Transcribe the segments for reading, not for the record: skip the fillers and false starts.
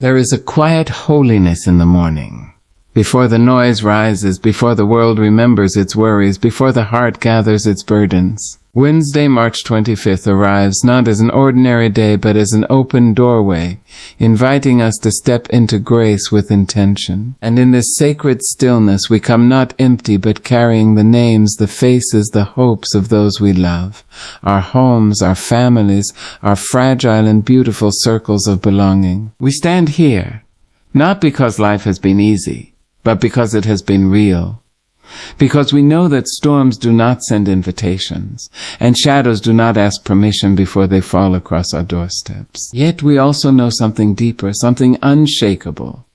There is a quiet holiness in the morning. Before the noise rises, before the world remembers its worries, before the heart gathers its burdens. Wednesday, March 25th arrives not as an ordinary day, but as an open doorway, inviting us to step into grace with intention. And in this sacred stillness, we come not empty, but carrying the names, the faces, the hopes of those we love. Our homes, our families, our fragile and beautiful circles of belonging. We stand here, not because life has been easy, but because it has been real. Because we know that storms do not send invitations, and shadows do not ask permission before they fall across our doorsteps. Yet we also know something deeper, something unshakable,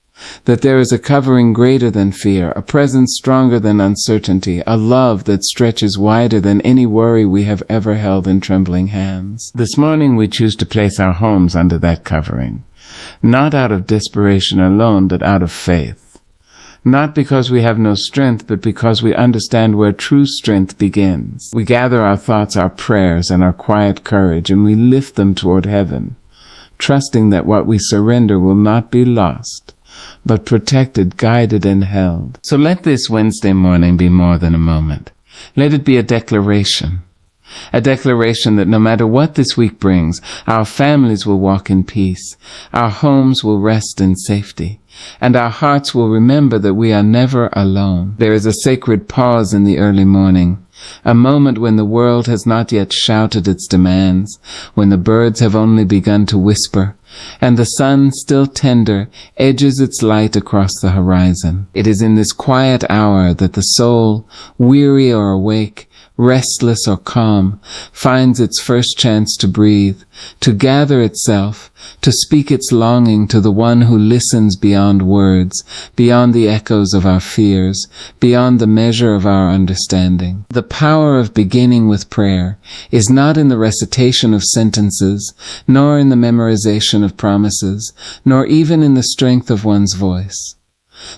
that there is a covering greater than fear, a presence stronger than uncertainty, a love that stretches wider than any worry we have ever held in trembling hands. This morning we choose to place our homes under that covering, not out of desperation alone, but out of faith. Not because we have no strength, but because we understand where true strength begins. We gather our thoughts, our prayers, and our quiet courage, and we lift them toward heaven, trusting that what we surrender will not be lost, but protected, guided, and held. So let this Wednesday morning be more than a moment. Let it be a declaration. A declaration that no matter what this week brings, our families will walk in peace, our homes will rest in safety, and our hearts will remember that we are never alone. There is a sacred pause in the early morning, a moment when the world has not yet shouted its demands, when the birds have only begun to whisper, and the sun, still tender, edges its light across the horizon. It is in this quiet hour that the soul, weary or awake, restless or calm, finds its first chance to breathe, to gather itself, to speak its longing to the one who listens beyond words, beyond the echoes of our fears, beyond the measure of our understanding. The power of beginning with prayer is not in the recitation of sentences, nor in the memorization of promises, nor even in the strength of one's voice.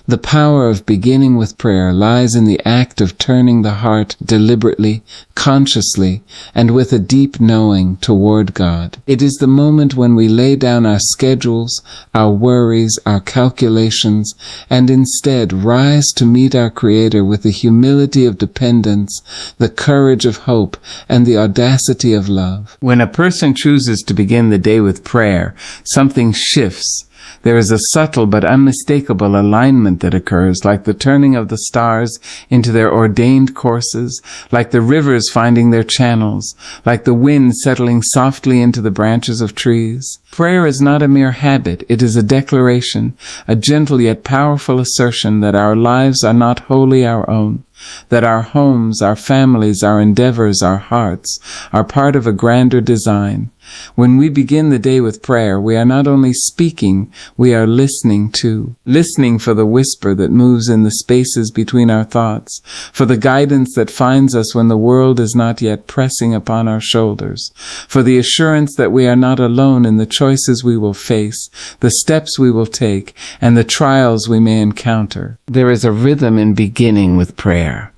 The power of beginning with prayer lies in the act of turning the heart deliberately, consciously, and with a deep knowing toward God. It is the moment when we lay down our schedules, our worries, our calculations, and instead rise to meet our Creator with the humility of dependence, the courage of hope, and the audacity of love. When a person chooses to begin the day with prayer, something shifts. There is a subtle but unmistakable alignment that occurs, like the turning of the stars into their ordained courses, like the rivers finding their channels, like the wind settling softly into the branches of trees. Prayer is not a mere habit, it is a declaration, a gentle yet powerful assertion that our lives are not wholly our own, that our homes, our families, our endeavors, our hearts are part of a grander design. When we begin the day with prayer, we are not only speaking, we are listening too. Listening for the whisper that moves in the spaces between our thoughts, for the guidance that finds us when the world is not yet pressing upon our shoulders, for the assurance that we are not alone in the choices we will face, the steps we will take, and the trials we may encounter. There is a rhythm in beginning with prayer,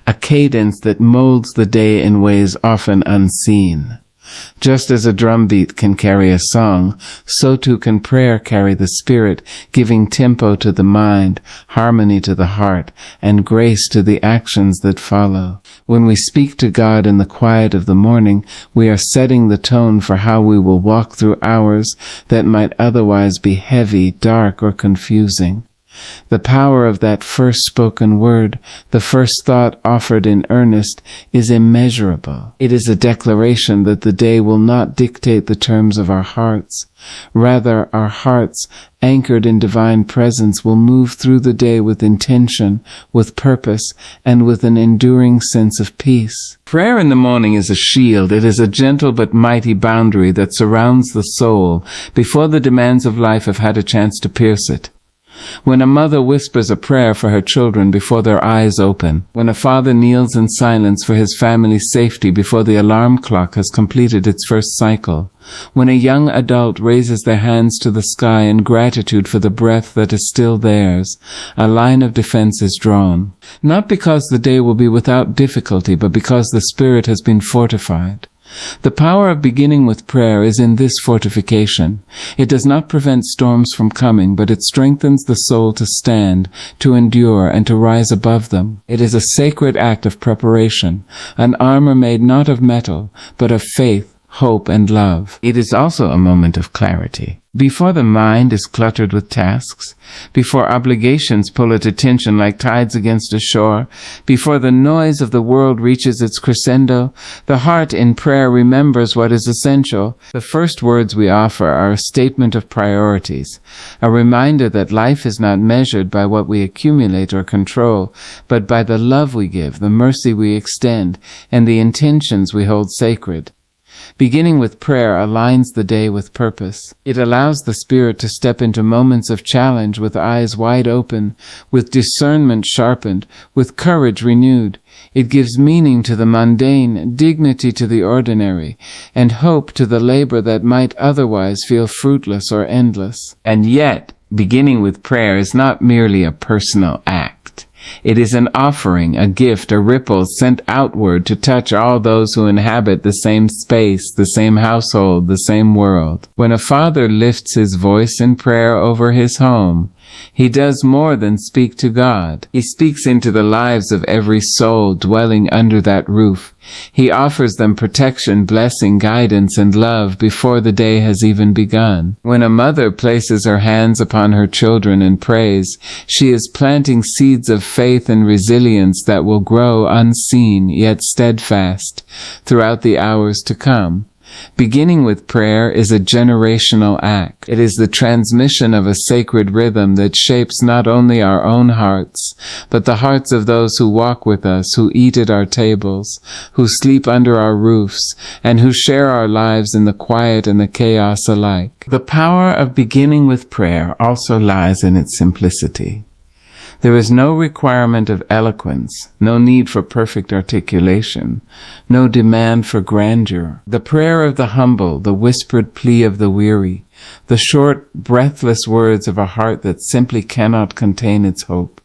a cadence that molds the day in ways often unseen. Just as a drumbeat can carry a song, so too can prayer carry the spirit, giving tempo to the mind, harmony to the heart, and grace to the actions that follow. When we speak to God in the quiet of the morning, we are setting the tone for how we will walk through hours that might otherwise be heavy, dark, or confusing. The power of that first spoken word, the first thought offered in earnest, is immeasurable. It is a declaration that the day will not dictate the terms of our hearts. Rather, our hearts, anchored in divine presence, will move through the day with intention, with purpose, and with an enduring sense of peace. Prayer in the morning is a shield. It is a gentle but mighty boundary that surrounds the soul before the demands of life have had a chance to pierce it. When a mother whispers a prayer for her children before their eyes open, when a father kneels in silence for his family's safety before the alarm clock has completed its first cycle, when a young adult raises their hands to the sky in gratitude for the breath that is still theirs, a line of defense is drawn, not because the day will be without difficulty, but because the spirit has been fortified. The power of beginning with prayer is in this fortification. It does not prevent storms from coming, but it strengthens the soul to stand, to endure, and to rise above them. It is a sacred act of preparation, an armor made not of metal, but of faith, hope, and love. It is also a moment of clarity. Before the mind is cluttered with tasks, before obligations pull at attention like tides against a shore, before the noise of the world reaches its crescendo, the heart in prayer remembers what is essential. The first words we offer are a statement of priorities, a reminder that life is not measured by what we accumulate or control, but by the love we give, the mercy we extend, and the intentions we hold sacred. Beginning with prayer aligns the day with purpose. It allows the spirit to step into moments of challenge with eyes wide open, with discernment sharpened, with courage renewed. It gives meaning to the mundane, dignity to the ordinary, and hope to the labor that might otherwise feel fruitless or endless. And yet, beginning with prayer is not merely a personal act. It is an offering, a gift, a ripple sent outward to touch all those who inhabit the same space, the same household, the same world. When a father lifts his voice in prayer over his home, he does more than speak to God. He speaks into the lives of every soul dwelling under that roof. He offers them protection, blessing, guidance, and love before the day has even begun. When a mother places her hands upon her children and prays, she is planting seeds of faith and resilience that will grow unseen yet steadfast throughout the hours to come. Beginning with prayer is a generational act. It is the transmission of a sacred rhythm that shapes not only our own hearts, but the hearts of those who walk with us, who eat at our tables, who sleep under our roofs, and who share our lives in the quiet and the chaos alike. The power of beginning with prayer also lies in its simplicity. There is no requirement of eloquence, no need for perfect articulation, no demand for grandeur. The prayer of the humble, the whispered plea of the weary, the short, breathless words of a heart that simply cannot contain its hope.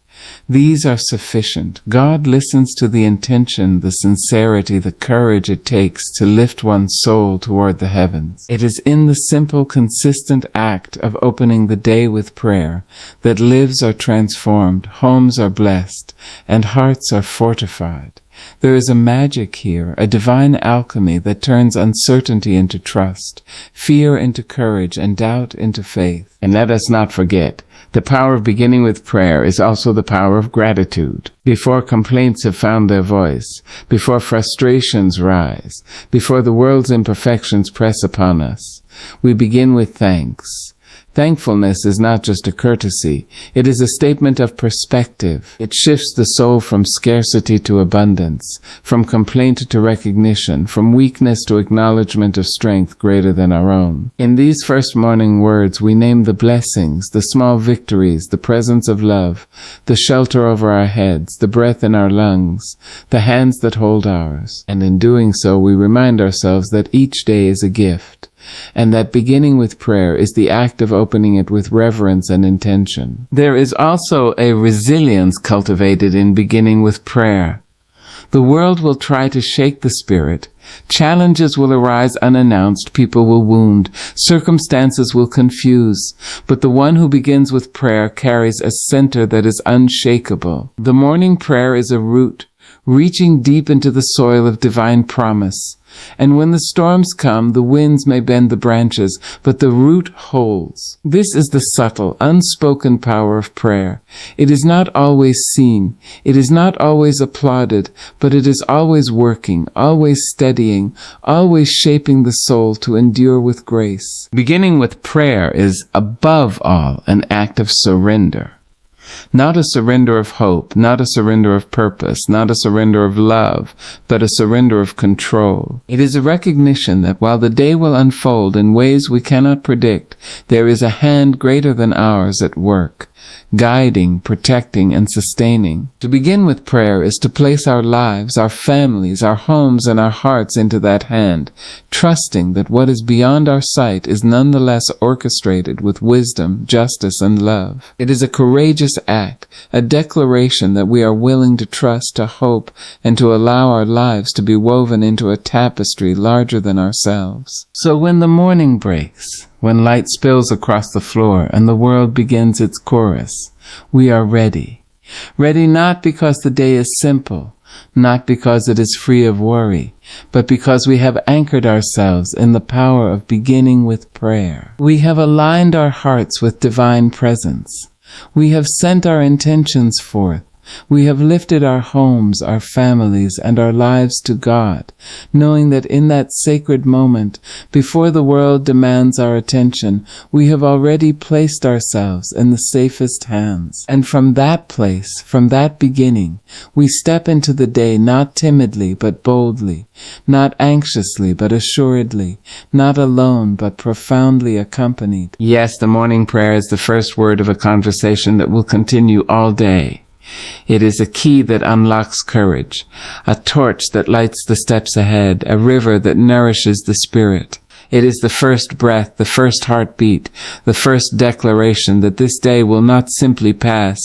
These are sufficient. God listens to the intention, the sincerity, the courage it takes to lift one's soul toward the heavens. It is in the simple, consistent act of opening the day with prayer that lives are transformed, homes are blessed, and hearts are fortified. There is a magic here, a divine alchemy that turns uncertainty into trust, fear into courage, and doubt into faith. And let us not forget, the power of beginning with prayer is also the power of gratitude. Before complaints have found their voice, before frustrations rise, before the world's imperfections press upon us, we begin with thanks. Thankfulness is not just a courtesy, it is a statement of perspective. It shifts the soul from scarcity to abundance, from complaint to recognition, from weakness to acknowledgement of strength greater than our own. In these first morning words, we name the blessings, the small victories, the presence of love, the shelter over our heads, the breath in our lungs, the hands that hold ours. And in doing so, we remind ourselves that each day is a gift, and that beginning with prayer is the act of opening it with reverence and intention. There is also a resilience cultivated in beginning with prayer. The world will try to shake the spirit. Challenges will arise unannounced, people will wound, circumstances will confuse, but the one who begins with prayer carries a center that is unshakable. The morning prayer is a root, reaching deep into the soil of divine promise. And when the storms come, the winds may bend the branches, but the root holds. This is the subtle, unspoken power of prayer. It is not always seen. It is not always applauded, but it is always working, always steadying, always shaping the soul to endure with grace. Beginning with prayer is, above all, an act of surrender. Not a surrender of hope, not a surrender of purpose, not a surrender of love, but a surrender of control. It is a recognition that while the day will unfold in ways we cannot predict, there is a hand greater than ours at work, guiding, protecting, and sustaining. To begin with prayer is to place our lives, our families, our homes, and our hearts into that hand, trusting that what is beyond our sight is nonetheless orchestrated with wisdom, justice, and love. It is a courageous courageous act, a declaration that we are willing to trust, to hope, and to allow our lives to be woven into a tapestry larger than ourselves. So when the morning breaks, when light spills across the floor and the world begins its chorus, we are ready. Ready not because the day is simple, not because it is free of worry, but because we have anchored ourselves in the power of beginning with prayer. We have aligned our hearts with divine presence. We have sent our intentions forth. We have lifted our homes, our families, and our lives to God, knowing that in that sacred moment, before the world demands our attention, we have already placed ourselves in the safest hands. And from that place, from that beginning, we step into the day not timidly but boldly, not anxiously but assuredly, not alone but profoundly accompanied. Yes, the morning prayer is the first word of a conversation that will continue all day. It is a key that unlocks courage, a torch that lights the steps ahead, a river that nourishes the spirit. It is the first breath, the first heartbeat, the first declaration that this day will not simply pass,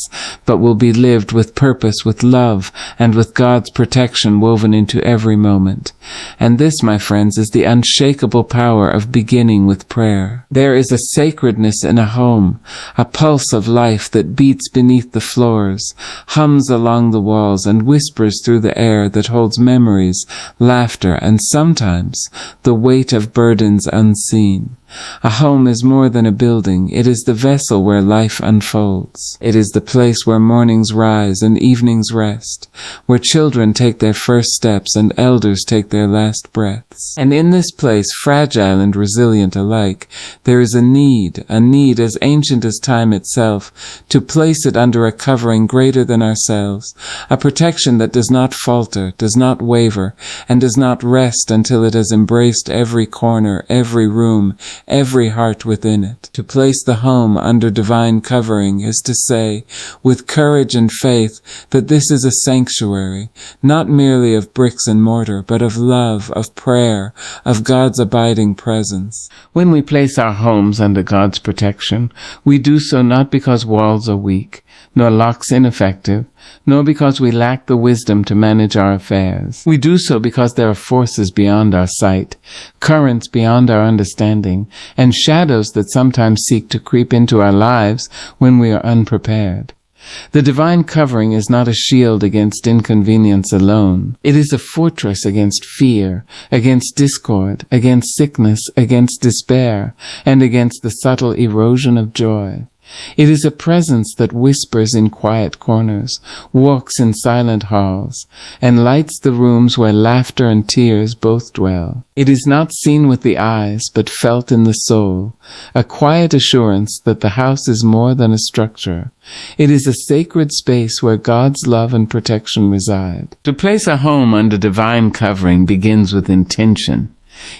but will be lived with purpose, with love, and with God's protection woven into every moment. And this, my friends, is the unshakable power of beginning with prayer. There is a sacredness in a home, a pulse of life that beats beneath the floors, hums along the walls, and whispers through the air that holds memories, laughter, and sometimes the weight of burdens unseen. A home is more than a building. It is the vessel where life unfolds. It is the place where mornings rise and evenings rest, where children take their first steps and elders take their last breaths. And in this place, fragile and resilient alike, there is a need as ancient as time itself, to place it under a covering greater than ourselves, a protection that does not falter, does not waver, and does not rest until it has embraced every corner, every room, every heart within it. To place the home under divine covering is to say, with courage and faith, that this is a sanctuary, not merely of bricks and mortar, but of love, of prayer, of God's abiding presence. When we place our homes under God's protection, we do so not because walls are weak, nor locks ineffective, nor because we lack the wisdom to manage our affairs. We do so because there are forces beyond our sight, currents beyond our understanding, and shadows that sometimes seek to creep into our lives when we are unprepared. The divine covering is not a shield against inconvenience alone. It is a fortress against fear, against discord, against sickness, against despair, and against the subtle erosion of joy. It is a presence that whispers in quiet corners, walks in silent halls, and lights the rooms where laughter and tears both dwell. It is not seen with the eyes, but felt in the soul, a quiet assurance that the house is more than a structure. It is a sacred space where God's love and protection reside. To place a home under divine covering begins with intention.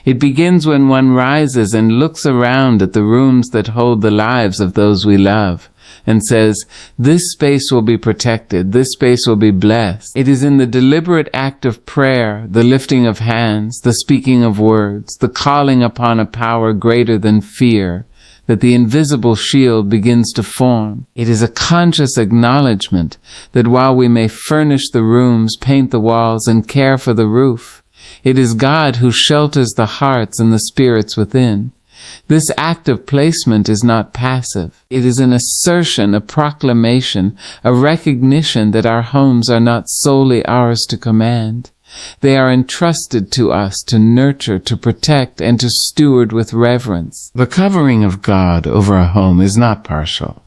It begins when one rises and looks around at the rooms that hold the lives of those we love and says, this space will be protected, this space will be blessed. It is in the deliberate act of prayer, the lifting of hands, the speaking of words, the calling upon a power greater than fear, that the invisible shield begins to form. It is a conscious acknowledgement that while we may furnish the rooms, paint the walls, and care for the roof, it is God who shelters the hearts and the spirits within. This act of placement is not passive. It is an assertion, a proclamation, a recognition that our homes are not solely ours to command. They are entrusted to us to nurture, to protect, and to steward with reverence. The covering of God over a home is not partial.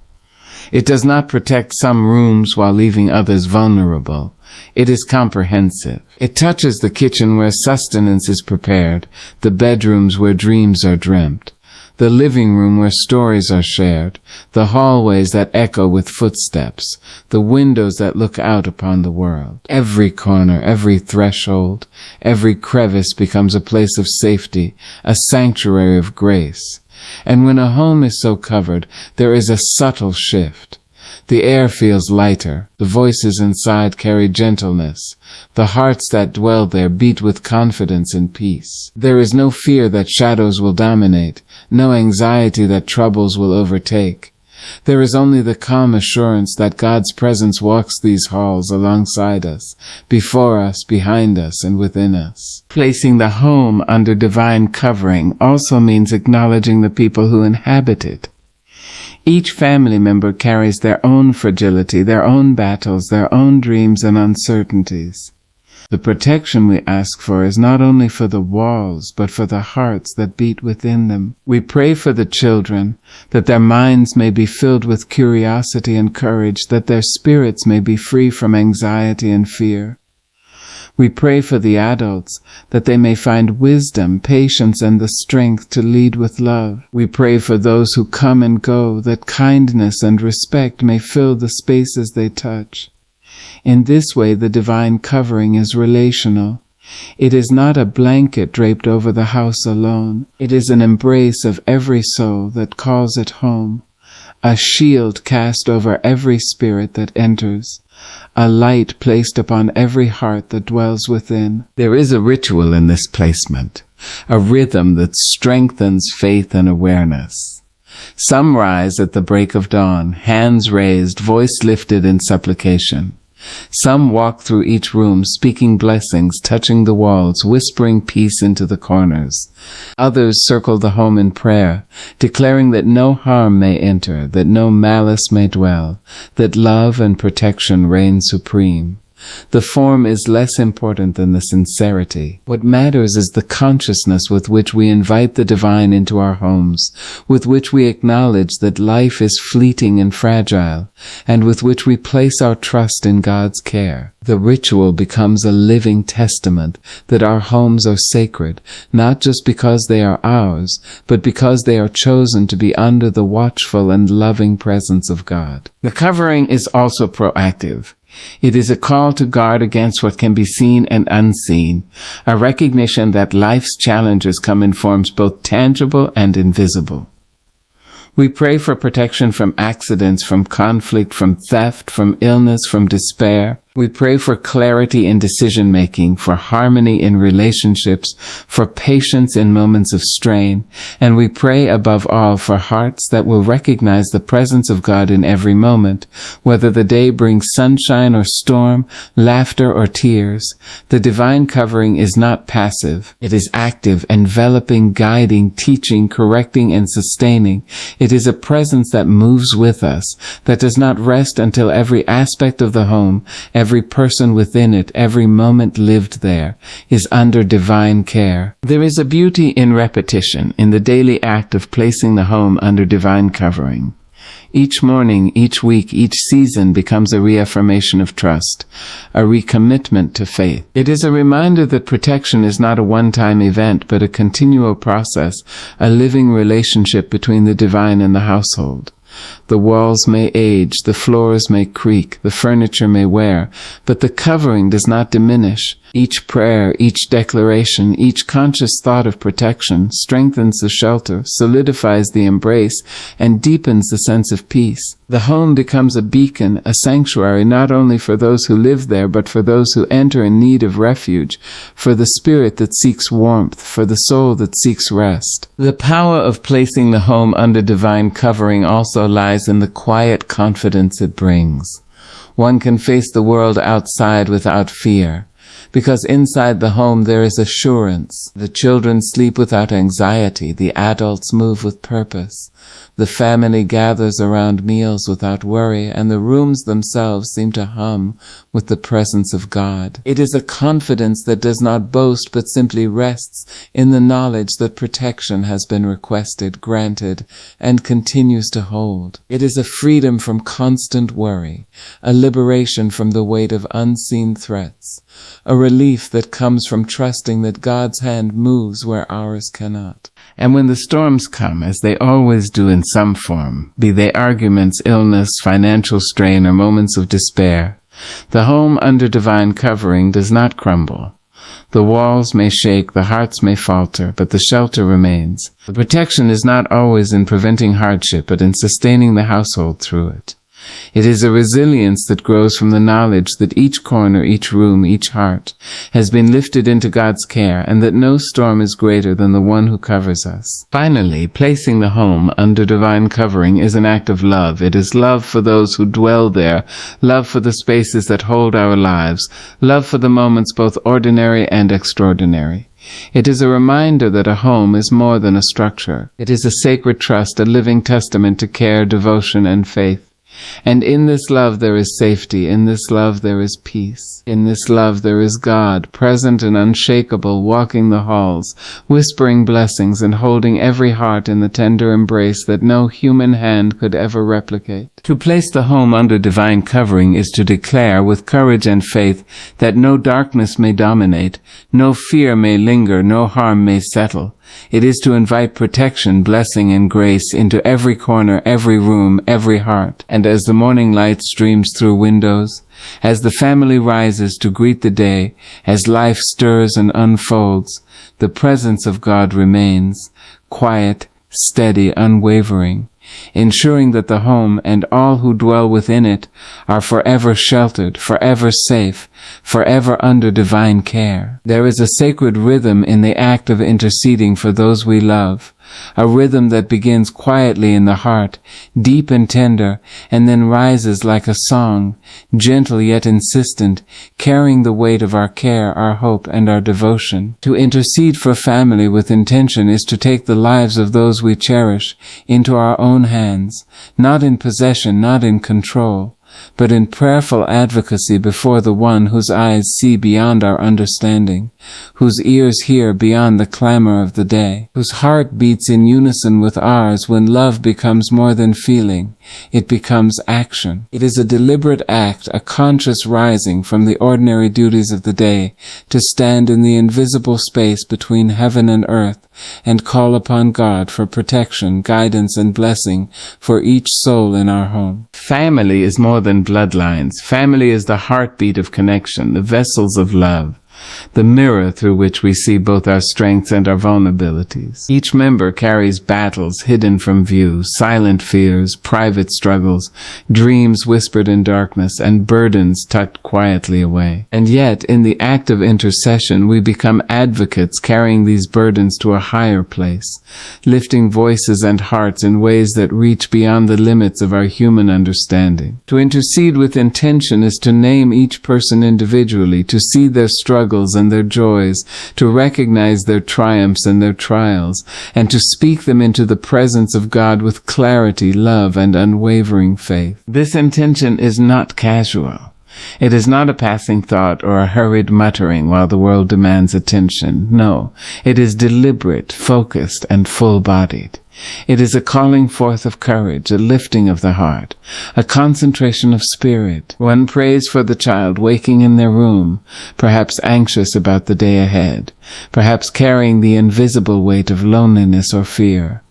It does not protect some rooms while leaving others vulnerable. It is comprehensive. It touches the kitchen where sustenance is prepared, the bedrooms where dreams are dreamt, the living room where stories are shared, the hallways that echo with footsteps, the windows that look out upon the world. Every corner, every threshold, every crevice becomes a place of safety, a sanctuary of grace. And when a home is so covered, there is a subtle shift. The air feels lighter, the voices inside carry gentleness, the hearts that dwell there beat with confidence and peace. There is no fear that shadows will dominate, no anxiety that troubles will overtake. There is only the calm assurance that God's presence walks these halls alongside us, before us, behind us, and within us. Placing the home under divine covering also means acknowledging the people who inhabit it. Each family member carries their own fragility, their own battles, their own dreams and uncertainties. The protection we ask for is not only for the walls, but for the hearts that beat within them. We pray for the children, that their minds may be filled with curiosity and courage, that their spirits may be free from anxiety and fear. We pray for the adults, that they may find wisdom, patience, and the strength to lead with love. We pray for those who come and go, that kindness and respect may fill the spaces they touch. In this way, the divine covering is relational. It is not a blanket draped over the house alone. It is an embrace of every soul that calls it home, a shield cast over every spirit that enters, a light placed upon every heart that dwells within. There is a ritual in this placement, a rhythm that strengthens faith and awareness. Some rise at the break of dawn, hands raised, voice lifted in supplication. Some walk through each room, speaking blessings, touching the walls, whispering peace into the corners. Others circle the home in prayer, declaring that no harm may enter, that no malice may dwell, that love and protection reign supreme. The form is less important than the sincerity. What matters is the consciousness with which we invite the divine into our homes, with which we acknowledge that life is fleeting and fragile, and with which we place our trust in God's care. The ritual becomes a living testament that our homes are sacred, not just because they are ours, but because they are chosen to be under the watchful and loving presence of God. The covering is also proactive. It is a call to guard against what can be seen and unseen, a recognition that life's challenges come in forms both tangible and invisible. We pray for protection from accidents, from conflict, from theft, from illness, from despair. We pray for clarity in decision-making, for harmony in relationships, for patience in moments of strain, and we pray above all for hearts that will recognize the presence of God in every moment, whether the day brings sunshine or storm, laughter or tears. The divine covering is not passive. It is active, enveloping, guiding, teaching, correcting, and sustaining. It is a presence that moves with us, that does not rest until every aspect of the home, every person within it, every moment lived there, is under divine care. There is a beauty in repetition, in the daily act of placing the home under divine covering. Each morning, each week, each season becomes a reaffirmation of trust, a recommitment to faith. It is a reminder that protection is not a one-time event, but a continual process, a living relationship between the divine and the household. The walls may age, the floors may creak, the furniture may wear, but the covering does not diminish. Each prayer, each declaration, each conscious thought of protection strengthens the shelter, solidifies the embrace, and deepens the sense of peace. The home becomes a beacon, a sanctuary not only for those who live there, but for those who enter in need of refuge, for the spirit that seeks warmth, for the soul that seeks rest. The power of placing the home under divine covering also lies in the quiet confidence it brings. One can face the world outside without fear, because inside the home there is assurance. The children sleep without anxiety, the adults move with purpose, the family gathers around meals without worry, and the rooms themselves seem to hum with the presence of God. It is a confidence that does not boast but simply rests in the knowledge that protection has been requested, granted, and continues to hold. It is a freedom from constant worry, a liberation from the weight of unseen threats, a relief that comes from trusting that God's hand moves where ours cannot. And when the storms come, as they always do in some form, be they arguments, illness, financial strain, or moments of despair, the home under divine covering does not crumble. The walls may shake, the hearts may falter, but the shelter remains. The protection is not always in preventing hardship, but in sustaining the household through it. It is a resilience that grows from the knowledge that each corner, each room, each heart has been lifted into God's care, and that no storm is greater than the one who covers us. Finally, placing the home under divine covering is an act of love. It is love for those who dwell there, love for the spaces that hold our lives, love for the moments both ordinary and extraordinary. It is a reminder that a home is more than a structure. It is a sacred trust, a living testament to care, devotion, and faith. And in this love there is safety, in this love there is peace, in this love there is God, present and unshakable, walking the halls, whispering blessings and holding every heart in the tender embrace that no human hand could ever replicate. To place the home under divine covering is to declare with courage and faith that no darkness may dominate, no fear may linger, no harm may settle. It is to invite protection, blessing, and grace into every corner, every room, every heart. And as the morning light streams through windows, as the family rises to greet the day, as life stirs and unfolds, the presence of God remains, quiet, steady, unwavering, ensuring that the home and all who dwell within it are forever sheltered, forever safe, forever under divine care. There is a sacred rhythm in the act of interceding for those we love, a rhythm that begins quietly in the heart, deep and tender, and then rises like a song, gentle yet insistent, carrying the weight of our care, our hope, and our devotion. To intercede for family with intention is to take the lives of those we cherish into our own hands, not in possession, not in control, but in prayerful advocacy before the one whose eyes see beyond our understanding, whose ears hear beyond the clamor of the day, whose heart beats in unison with ours. When love becomes more than feeling, it becomes action. It is a deliberate act, a conscious rising from the ordinary duties of the day to stand in the invisible space between heaven and earth and call upon God for protection, guidance, and blessing for each soul in our home. Family is more than bloodlines. Family is the heartbeat of connection, the vessels of love, the mirror through which we see both our strengths and our vulnerabilities. Each member carries battles hidden from view, silent fears, private struggles, dreams whispered in darkness, and burdens tucked quietly away. And yet, in the act of intercession, we become advocates carrying these burdens to a higher place, lifting voices and hearts in ways that reach beyond the limits of our human understanding. To intercede with intention is to name each person individually, to see their struggles and their joys, to recognize their triumphs and their trials, and to speak them into the presence of God with clarity, love, and unwavering faith. This intention is not casual. It is not a passing thought or a hurried muttering while the world demands attention. No, it is deliberate, focused, and full-bodied. It is a calling forth of courage, a lifting of the heart, a concentration of spirit. One prays for the child waking in their room, perhaps anxious about the day ahead, perhaps carrying the invisible weight of loneliness or fear.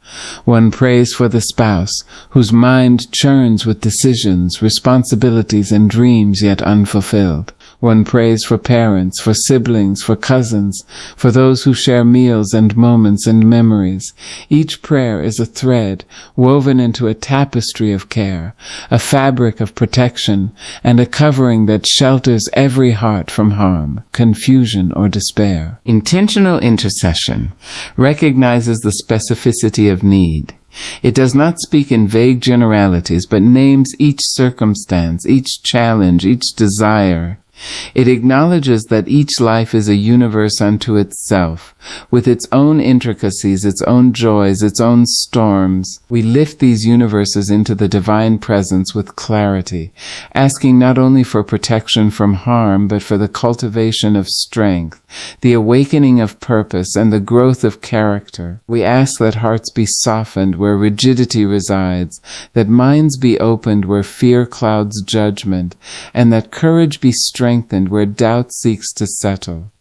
One prays for the spouse, whose mind churns with decisions, responsibilities, and dreams yet unfulfilled. One prays for parents, for siblings, for cousins, for those who share meals and moments and memories. Each prayer is a thread woven into a tapestry of care, a fabric of protection, and a covering that shelters every heart from harm, confusion, or despair. Intentional intercession recognizes the specificity of need. It does not speak in vague generalities, but names each circumstance, each challenge, each desire. It acknowledges that each life is a universe unto itself, with its own intricacies, its own joys, its own storms. We lift these universes into the divine presence with clarity, asking not only for protection from harm, but for the cultivation of strength, the awakening of purpose, and the growth of character. We ask that hearts be softened where rigidity resides, that minds be opened where fear clouds judgment, and that courage be strengthened where doubt seeks to settle.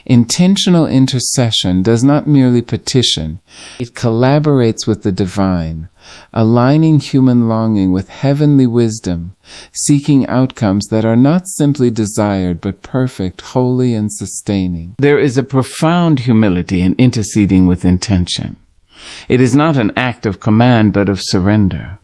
Intentional intercession does not merely petition, it collaborates with the divine, aligning human longing with heavenly wisdom, seeking outcomes that are not simply desired but perfect, holy, and sustaining. There is a profound humility in interceding with intention. It is not an act of command but of surrender.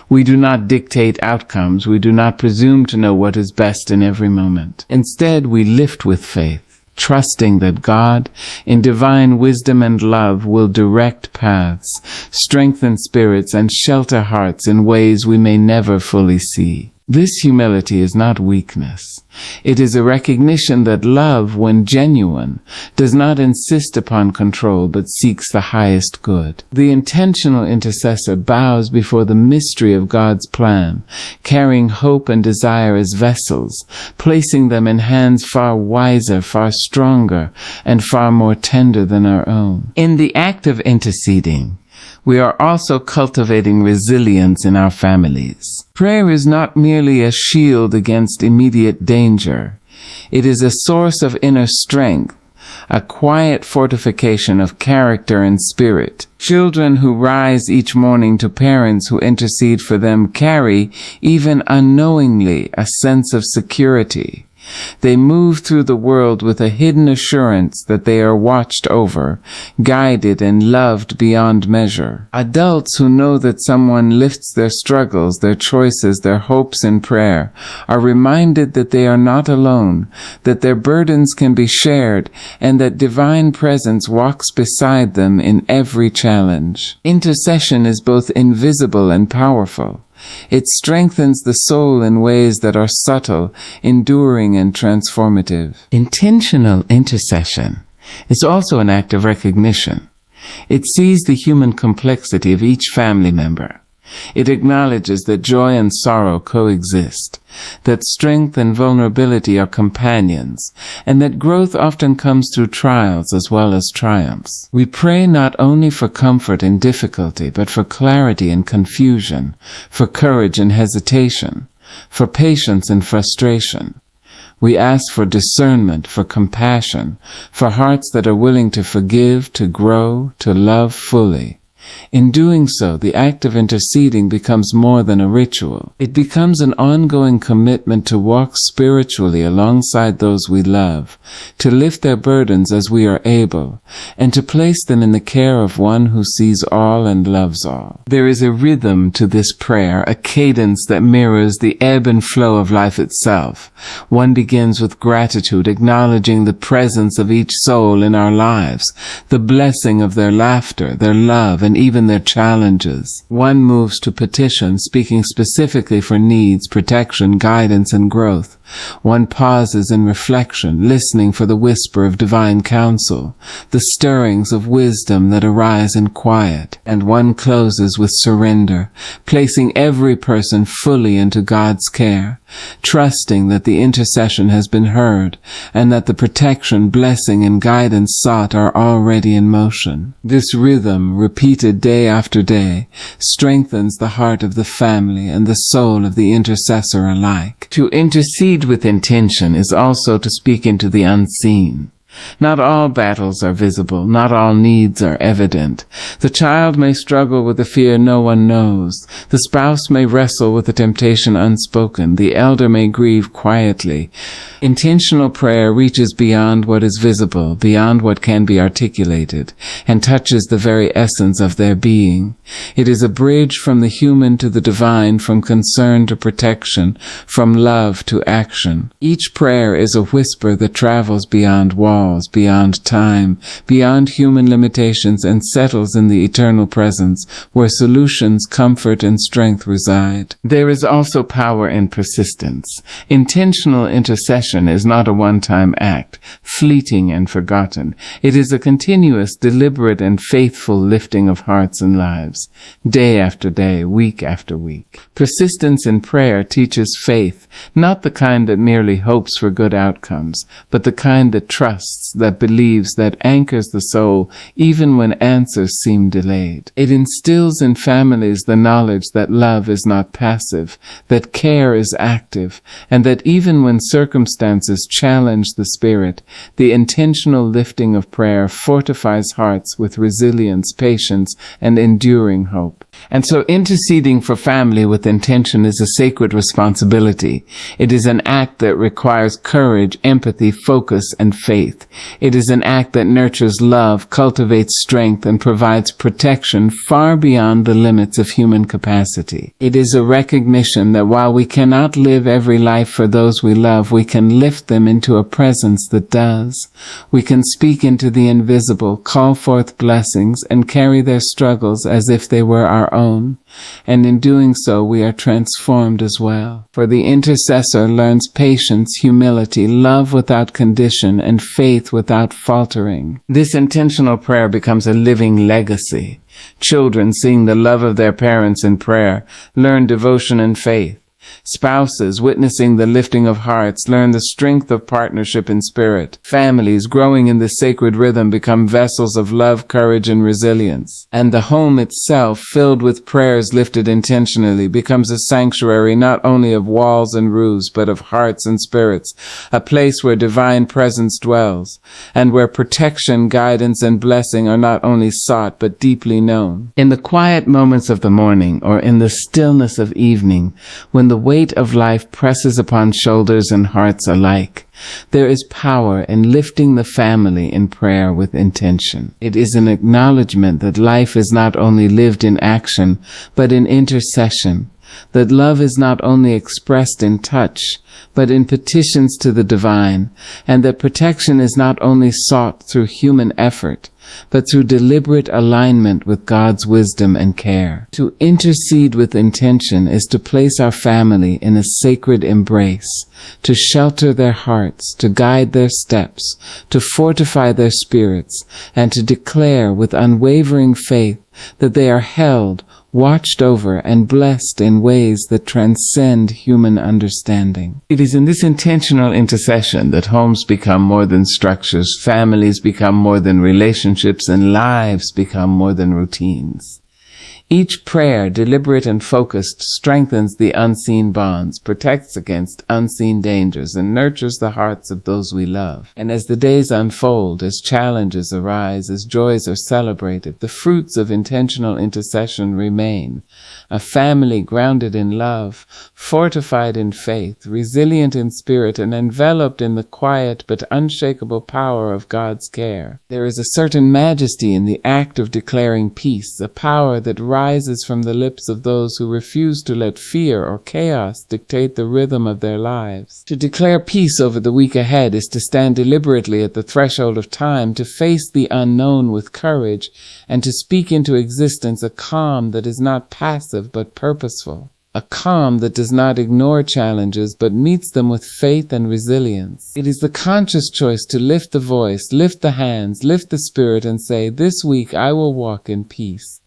We do not dictate outcomes. We do not presume to know what is best in every moment. Instead, we lift with faith, trusting that God, in divine wisdom and love, will direct paths, strengthen spirits, and shelter hearts in ways we may never fully see. This humility is not weakness. It is a recognition that love, when genuine, does not insist upon control but seeks the highest good. The intentional intercessor bows before the mystery of God's plan, carrying hope and desire as vessels, placing them in hands far wiser, far stronger, and far more tender than our own. In the act of interceding, we are also cultivating resilience in our families. Prayer is not merely a shield against immediate danger. It is a source of inner strength, a quiet fortification of character and spirit. Children who rise each morning to parents who intercede for them carry, even unknowingly, a sense of security. They move through the world with a hidden assurance that they are watched over, guided, and loved beyond measure. Adults who know that someone lifts their struggles, their choices, their hopes in prayer are reminded that they are not alone, that their burdens can be shared, and that divine presence walks beside them in every challenge. Intercession is both invisible and powerful. It strengthens the soul in ways that are subtle, enduring, and transformative. Intentional intercession is also an act of recognition. It sees the human complexity of each family member. It acknowledges that joy and sorrow coexist, that strength and vulnerability are companions, and that growth often comes through trials as well as triumphs. We pray not only for comfort in difficulty, but for clarity in confusion, for courage in hesitation, for patience in frustration. We ask for discernment, for compassion, for hearts that are willing to forgive, to grow, to love fully. In doing so, the act of interceding becomes more than a ritual. It becomes an ongoing commitment to walk spiritually alongside those we love, to lift their burdens as we are able, and to place them in the care of one who sees all and loves all. There is a rhythm to this prayer, a cadence that mirrors the ebb and flow of life itself. One begins with gratitude, acknowledging the presence of each soul in our lives, the blessing of their laughter, their love, and even their challenges. One moves to petition, speaking specifically for needs, protection, guidance, and growth. One pauses in reflection, listening for the whisper of divine counsel, the stirrings of wisdom that arise in quiet. And one closes with surrender, placing every person fully into God's care, trusting that the intercession has been heard, and that the protection, blessing, and guidance sought are already in motion. This rhythm, repeated day after day, strengthens the heart of the family and the soul of the intercessor alike. To intercede with intention is also to speak into the unseen. Not all battles are visible, not all needs are evident. The child may struggle with a fear no one knows. The spouse may wrestle with a temptation unspoken. The elder may grieve quietly. Intentional prayer reaches beyond what is visible, beyond what can be articulated, and touches the very essence of their being. It is a bridge from the human to the divine, from concern to protection, from love to action. Each prayer is a whisper that travels beyond walls, beyond time, beyond human limitations, and settles in the eternal presence where solutions, comfort, and strength reside. There is also power in persistence. Intentional intercession is not a one-time act, fleeting and forgotten. It is a continuous, deliberate, and faithful lifting of hearts and lives, day after day, week after week. Persistence in prayer teaches faith, not the kind that merely hopes for good outcomes, but the kind that trusts, that believes, that anchors the soul even when answers seem delayed. It instills in families the knowledge that love is not passive, that care is active, and that even when circumstances challenge the spirit, the intentional lifting of prayer fortifies hearts with resilience, patience, and enduring hope. And so interceding for family with intention is a sacred responsibility. It is an act that requires courage, empathy, focus, and faith. faith. It is an act that nurtures love, cultivates strength, and provides protection far beyond the limits of human capacity. It is a recognition that while we cannot live every life for those we love, we can lift them into a presence that does. We can speak into the invisible, call forth blessings, and carry their struggles as if they were our own. And in doing so, we are transformed as well. For the intercessor learns patience, humility, love without condition, and faith without faltering. This intentional prayer becomes a living legacy. Children, seeing the love of their parents in prayer, learn devotion and faith. Spouses, witnessing the lifting of hearts, learn the strength of partnership in spirit. Families, growing in the sacred rhythm, become vessels of love, courage, and resilience. And the home itself, filled with prayers lifted intentionally, becomes a sanctuary not only of walls and roofs, but of hearts and spirits, a place where divine presence dwells, and where protection, guidance, and blessing are not only sought, but deeply known. In the quiet moments of the morning, or in the stillness of evening, when the weight of life presses upon shoulders and hearts alike, there is power in lifting the family in prayer with intention. It is an acknowledgement that life is not only lived in action, but in intercession, that love is not only expressed in touch, but in petitions to the divine, and that protection is not only sought through human effort, but through deliberate alignment with God's wisdom and care. To intercede with intention is to place our family in a sacred embrace, to shelter their hearts, to guide their steps, to fortify their spirits, and to declare with unwavering faith that they are held, watched over, and blessed in ways that transcend human understanding. It is in this intentional intercession that homes become more than structures, families become more than relationships, and lives become more than routines. Each prayer, deliberate and focused, strengthens the unseen bonds, protects against unseen dangers, and nurtures the hearts of those we love. And as the days unfold, as challenges arise, as joys are celebrated, the fruits of intentional intercession remain. A family grounded in love, fortified in faith, resilient in spirit, and enveloped in the quiet but unshakable power of God's care. There is a certain majesty in the act of declaring peace, a power that rises from the lips of those who refuse to let fear or chaos dictate the rhythm of their lives. To declare peace over the week ahead is to stand deliberately at the threshold of time, to face the unknown with courage, and to speak into existence a calm that is not passive but purposeful. A calm that does not ignore challenges but meets them with faith and resilience. It is the conscious choice to lift the voice, lift the hands, lift the spirit, and say, "This week I will walk in peace.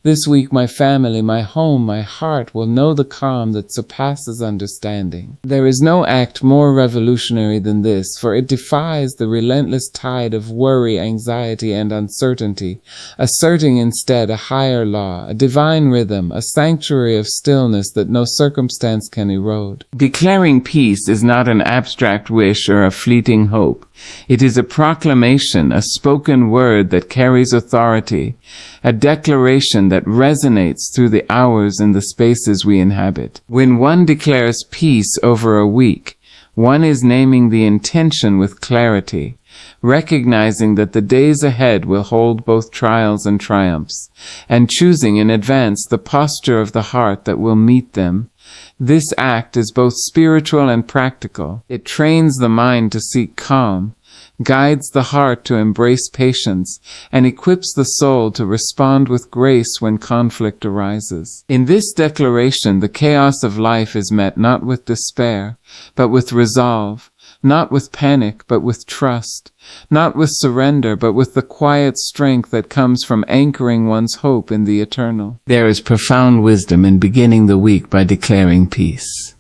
This week my family, my home, my heart will know the calm that surpasses understanding." There is no act more revolutionary than this, for it defies the relentless tide of worry, anxiety, and uncertainty, asserting instead a higher law, a divine rhythm, a sanctuary of stillness that no circumstance can erode. Declaring peace is not an abstract wish or a fleeting hope. It is a proclamation, a spoken word that carries authority, a declaration that resonates through the hours and the spaces we inhabit. When one declares peace over a week, one is naming the intention with clarity, recognizing that the days ahead will hold both trials and triumphs, and choosing in advance the posture of the heart that will meet them. This act is both spiritual and practical. It trains the mind to seek calm, guides the heart to embrace patience, and equips the soul to respond with grace when conflict arises. In this declaration, the chaos of life is met not with despair, but with resolve, not with panic, but with trust, not with surrender, but with the quiet strength that comes from anchoring one's hope in the eternal. There is profound wisdom in beginning the week by declaring peace.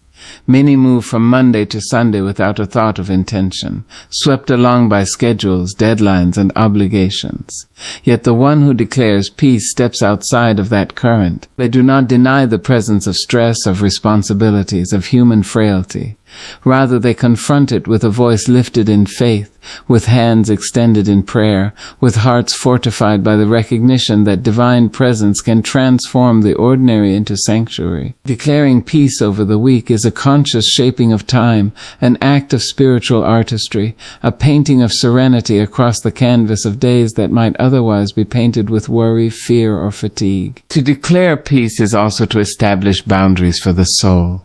Many move from Monday to Sunday without a thought of intention, swept along by schedules, deadlines, and obligations. Yet the one who declares peace steps outside of that current. They do not deny the presence of stress, of responsibilities, of human frailty. Rather, they confront it with a voice lifted in faith, with hands extended in prayer, with hearts fortified by the recognition that divine presence can transform the ordinary into sanctuary. Declaring peace over the week is a conscious shaping of time, an act of spiritual artistry, a painting of serenity across the canvas of days that might otherwise be painted with worry, fear, or fatigue. To declare peace is also to establish boundaries for the soul.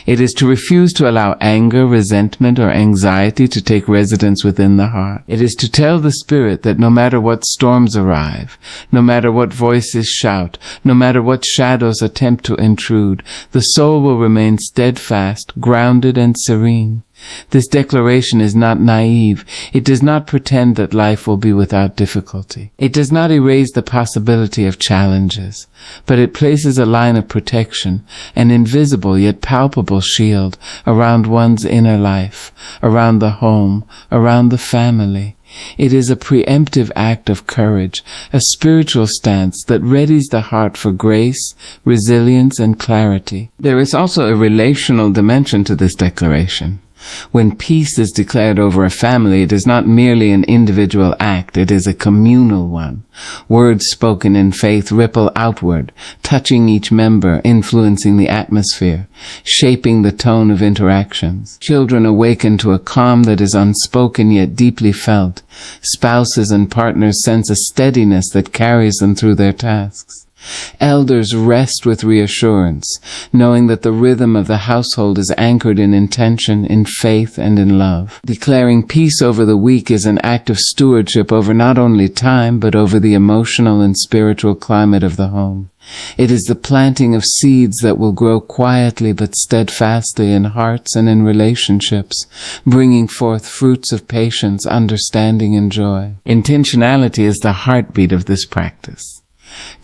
It is to refuse to allow anger, resentment, or anxiety to take residence within the heart. It is to tell the spirit that no matter what storms arrive, no matter what voices shout, no matter what shadows attempt to intrude, the soul will remain steadfast, grounded, and serene. This declaration is not naive. It does not pretend that life will be without difficulty. It does not erase the possibility of challenges, but it places a line of protection, an invisible yet palpable shield, around one's inner life, around the home, around the family. It is a preemptive act of courage, a spiritual stance that readies the heart for grace, resilience, and clarity. There is also a relational dimension to this declaration. When peace is declared over a family, it is not merely an individual act, it is a communal one. Words spoken in faith ripple outward, touching each member, influencing the atmosphere, shaping the tone of interactions. Children awaken to a calm that is unspoken yet deeply felt. Spouses and partners sense a steadiness that carries them through their tasks. Elders rest with reassurance, knowing that the rhythm of the household is anchored in intention, in faith, and in love. Declaring peace over the week is an act of stewardship over not only time, but over the emotional and spiritual climate of the home. It is the planting of seeds that will grow quietly but steadfastly in hearts and in relationships, bringing forth fruits of patience, understanding, and joy. Intentionality is the heartbeat of this practice.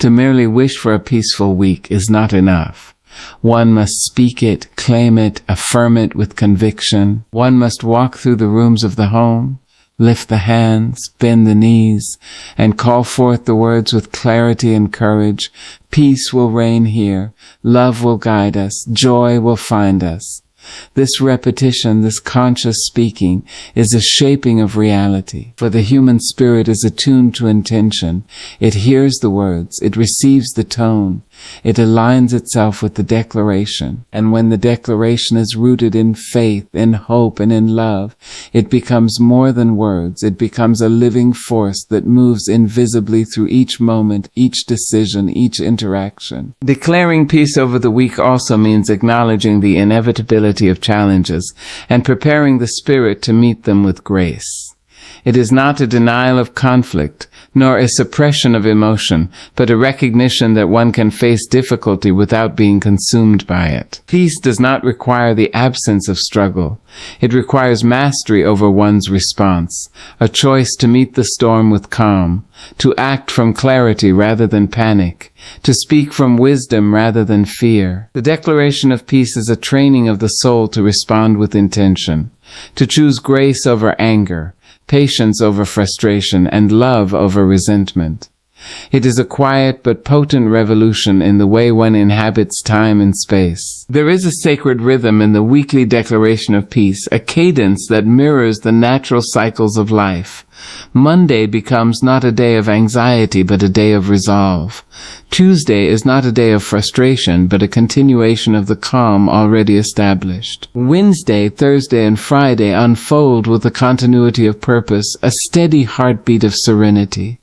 To merely wish for a peaceful week is not enough. One must speak it, claim it, affirm it with conviction. One must walk through the rooms of the home, lift the hands, bend the knees, and call forth the words with clarity and courage. Peace will reign here. Love will guide us. Joy will find us. This repetition, this conscious speaking, is a shaping of reality. For the human spirit is attuned to intention. It hears the words, it receives the tone, it aligns itself with the declaration. And when the declaration is rooted in faith, in hope, and in love, it becomes more than words. It becomes a living force that moves invisibly through each moment, each decision, each interaction. Declaring peace over the week also means acknowledging the inevitability of challenges and preparing the spirit to meet them with grace. It is not a denial of conflict, nor a suppression of emotion, but a recognition that one can face difficulty without being consumed by it. Peace does not require the absence of struggle. It requires mastery over one's response, a choice to meet the storm with calm, to act from clarity rather than panic, to speak from wisdom rather than fear. The declaration of peace is a training of the soul to respond with intention, to choose grace over anger, patience over frustration, and love over resentment. It is a quiet but potent revolution in the way one inhabits time and space. There is a sacred rhythm in the weekly declaration of peace, a cadence that mirrors the natural cycles of life. Monday becomes not a day of anxiety, but a day of resolve. Tuesday is not a day of frustration, but a continuation of the calm already established. Wednesday, Thursday, and Friday unfold with a continuity of purpose, a steady heartbeat of serenity.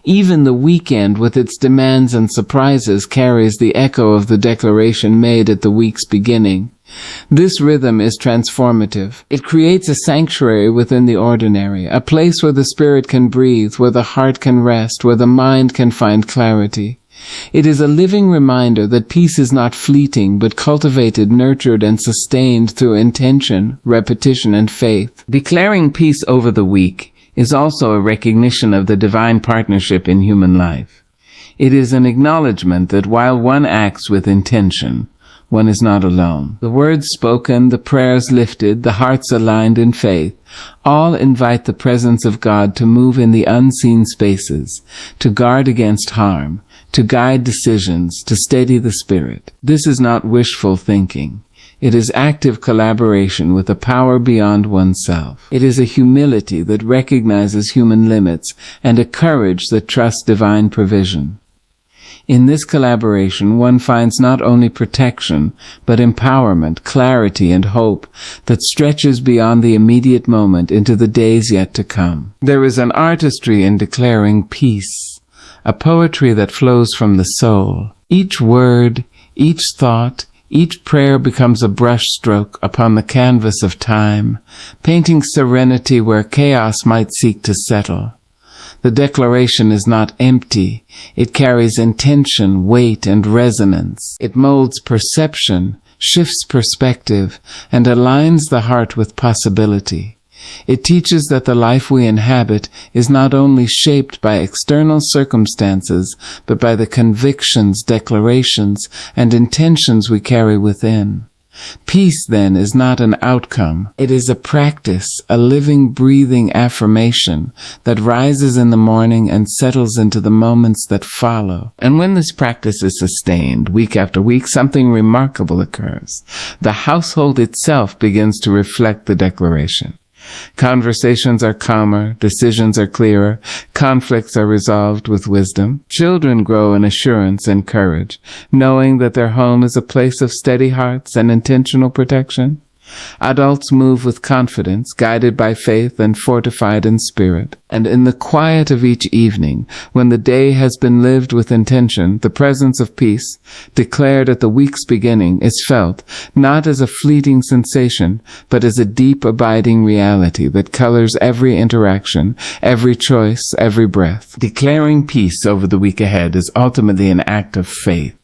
Even the weekend, with its demands and surprises, carries the echo of the declaration made at the week's beginning. This rhythm is transformative. It creates a sanctuary within the ordinary, a place where the spirit can breathe, where the heart can rest, where the mind can find clarity. It is a living reminder that peace is not fleeting, but cultivated, nurtured, and sustained through intention, repetition, and faith. Declaring peace over the week is also a recognition of the divine partnership in human life. It is an acknowledgement that while one acts with intention, one is not alone. The words spoken, the prayers lifted, the hearts aligned in faith, all invite the presence of God to move in the unseen spaces, to guard against harm, to guide decisions, to steady the spirit. This is not wishful thinking. It is active collaboration with a power beyond oneself. It is a humility that recognizes human limits and a courage that trusts divine provision. In this collaboration, one finds not only protection, but empowerment, clarity, and hope that stretches beyond the immediate moment into the days yet to come. There is an artistry in declaring peace, a poetry that flows from the soul. Each word, each thought, each prayer becomes a brushstroke upon the canvas of time, painting serenity where chaos might seek to settle. The declaration is not empty. It carries intention, weight, and resonance. It molds perception, shifts perspective, and aligns the heart with possibility. It teaches that the life we inhabit is not only shaped by external circumstances, but by the convictions, declarations, and intentions we carry within. Peace, then, is not an outcome. It is a practice, a living, breathing affirmation that rises in the morning and settles into the moments that follow. And when this practice is sustained, week after week, something remarkable occurs. The household itself begins to reflect the declaration. Conversations are calmer, decisions are clearer, conflicts are resolved with wisdom. Children grow in assurance and courage, knowing that their home is a place of steady hearts and intentional protection. Adults move with confidence, guided by faith and fortified in spirit. And in the quiet of each evening, when the day has been lived with intention, the presence of peace, declared at the week's beginning, is felt, not as a fleeting sensation, but as a deep, abiding reality that colors every interaction, every choice, every breath. Declaring peace over the week ahead is ultimately an act of faith.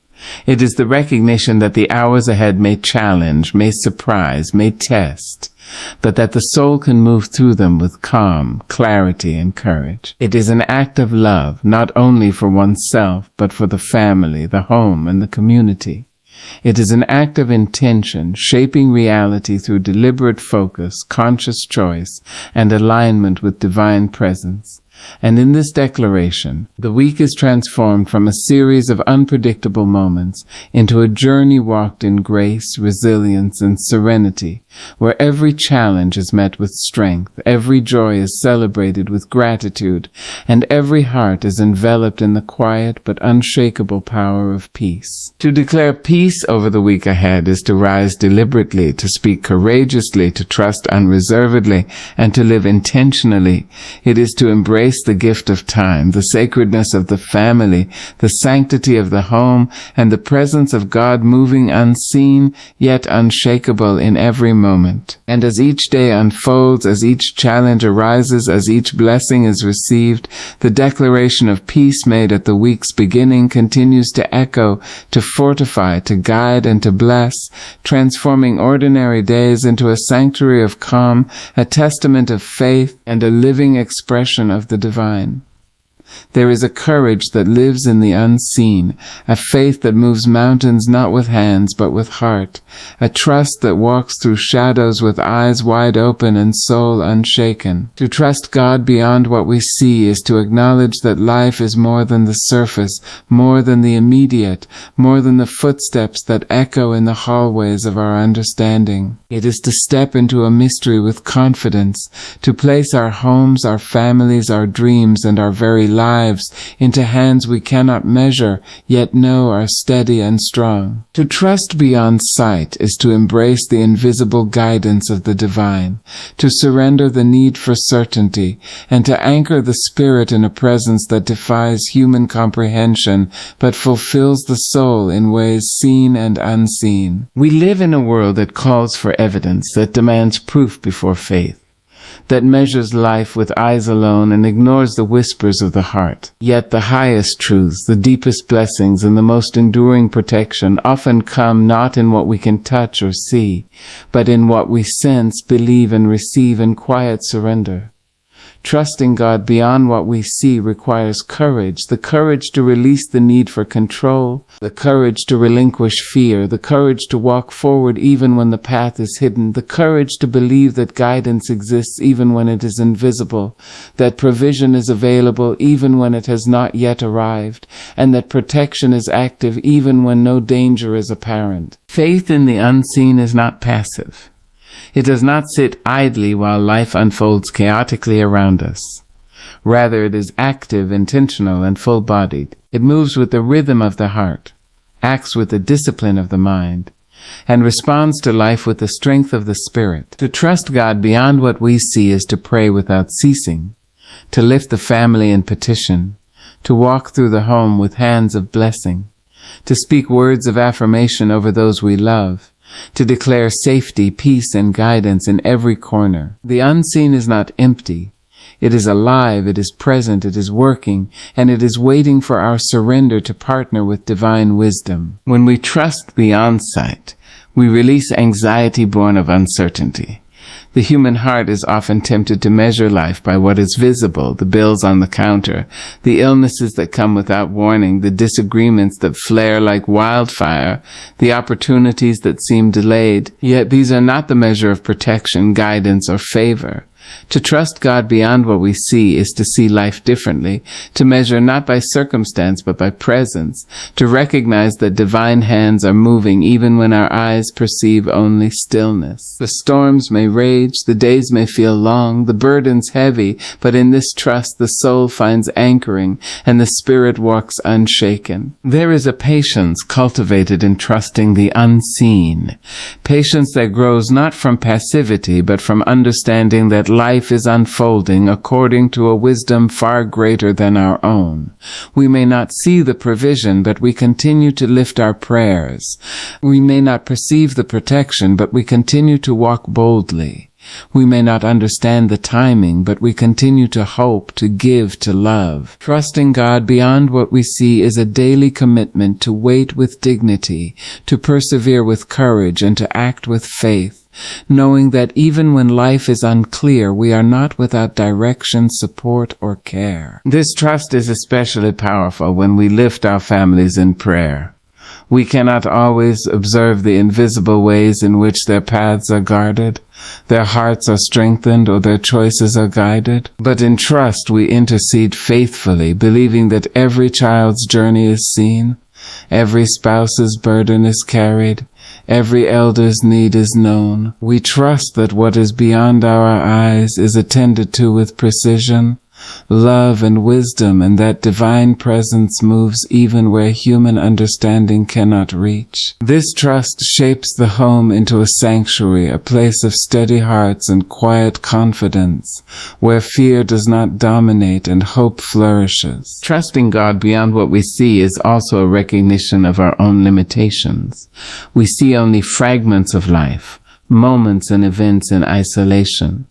It is the recognition that the hours ahead may challenge, may surprise, may test, but that the soul can move through them with calm, clarity, and courage. It is an act of love, not only for oneself, but for the family, the home, and the community. It is an act of intention, shaping reality through deliberate focus, conscious choice, and alignment with divine presence. And in this declaration, the week is transformed from a series of unpredictable moments into a journey walked in grace, resilience, and serenity, where every challenge is met with strength, every joy is celebrated with gratitude, and every heart is enveloped in the quiet but unshakable power of peace. To declare peace over the week ahead is to rise deliberately, to speak courageously, to trust unreservedly, and to live intentionally. It is to embrace the gift of time, the sacredness of the family, the sanctity of the home, and the presence of God moving unseen yet unshakable in every moment. And as each day unfolds, as each challenge arises, as each blessing is received, the declaration of peace made at the week's beginning continues to echo, to fortify, to guide, and to bless, transforming ordinary days into a sanctuary of calm, a testament of faith, and a living expression of the divine. There is a courage that lives in the unseen, a faith that moves mountains not with hands but with heart, a trust that walks through shadows with eyes wide open and soul unshaken. To trust God beyond what we see is to acknowledge that life is more than the surface, more than the immediate, more than the footsteps that echo in the hallways of our understanding. It is to step into a mystery with confidence, to place our homes, our families, our dreams, and our very lives into hands we cannot measure, yet know are steady and strong. To trust beyond sight is to embrace the invisible guidance of the divine, to surrender the need for certainty, and to anchor the spirit in a presence that defies human comprehension, but fulfills the soul in ways seen and unseen. We live in a world that calls for evidence, that demands proof before faith, that measures life with eyes alone and ignores the whispers of the heart. Yet the highest truths, the deepest blessings, and the most enduring protection often come not in what we can touch or see, but in what we sense, believe, and receive in quiet surrender. Trusting God beyond what we see requires courage, the courage to release the need for control, the courage to relinquish fear, the courage to walk forward even when the path is hidden, the courage to believe that guidance exists even when it is invisible, that provision is available even when it has not yet arrived, and that protection is active even when no danger is apparent. Faith in the unseen is not passive. It does not sit idly while life unfolds chaotically around us. Rather, it is active, intentional, and full-bodied. It moves with the rhythm of the heart, acts with the discipline of the mind, and responds to life with the strength of the spirit. To trust God beyond what we see is to pray without ceasing, to lift the family in petition, to walk through the home with hands of blessing, to speak words of affirmation over those we love, to declare safety, peace, and guidance in every corner. The unseen is not empty. It is alive, it is present, it is working, and it is waiting for our surrender to partner with divine wisdom. When we trust beyond sight, we release anxiety born of uncertainty. The human heart is often tempted to measure life by what is visible, the bills on the counter, the illnesses that come without warning, the disagreements that flare like wildfire, the opportunities that seem delayed. Yet these are not the measure of protection, guidance, or favor. To trust God beyond what we see is to see life differently, to measure not by circumstance but by presence, to recognize that divine hands are moving even when our eyes perceive only stillness. The storms may rage, the days may feel long, the burdens heavy, but in this trust the soul finds anchoring and the spirit walks unshaken. There is a patience cultivated in trusting the unseen, patience that grows not from passivity but from understanding that life is unfolding according to a wisdom far greater than our own. We may not see the provision, but we continue to lift our prayers. We may not perceive the protection, but we continue to walk boldly. We may not understand the timing, but we continue to hope, to give, to love. Trusting God beyond what we see is a daily commitment to wait with dignity, to persevere with courage, and to act with faith, knowing that even when life is unclear, we are not without direction, support, or care. This trust is especially powerful when we lift our families in prayer. We cannot always observe the invisible ways in which their paths are guarded, their hearts are strengthened, or their choices are guided. But in trust we intercede faithfully, believing that every child's journey is seen, every spouse's burden is carried, every elder's need is known. We trust that what is beyond our eyes is attended to with precision, love, and wisdom, and that divine presence moves even where human understanding cannot reach. This trust shapes the home into a sanctuary, a place of steady hearts and quiet confidence, where fear does not dominate and hope flourishes. Trusting God beyond what we see is also a recognition of our own limitations. We see only fragments of life, moments and events in isolation,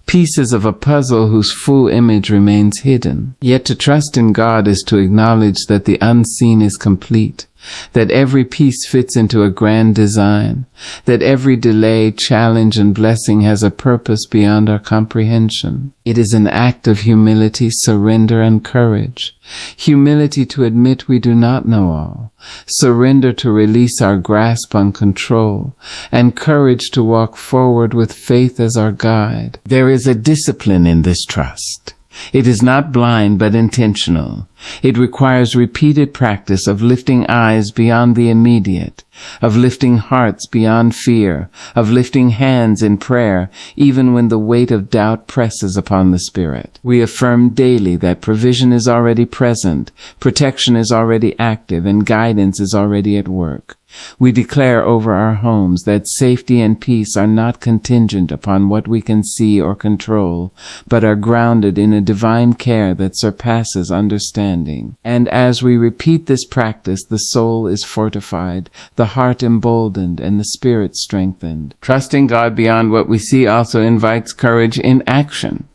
pieces of a puzzle whose full image remains hidden. Yet to trust in God is to acknowledge that the unseen is complete, that every piece fits into a grand design, that every delay, challenge, and blessing has a purpose beyond our comprehension. It is an act of humility, surrender, and courage. Humility to admit we do not know all, surrender to release our grasp on control, and courage to walk forward with faith as our guide. There is a discipline in this trust. It is not blind but intentional. It requires repeated practice of lifting eyes beyond the immediate, of lifting hearts beyond fear, of lifting hands in prayer, even when the weight of doubt presses upon the spirit. We affirm daily that provision is already present, protection is already active, and guidance is already at work. We declare over our homes that safety and peace are not contingent upon what we can see or control, but are grounded in a divine care that surpasses understanding. And as we repeat this practice, the soul is fortified, the heart emboldened, and the spirit strengthened. Trusting God beyond what we see also invites courage in action.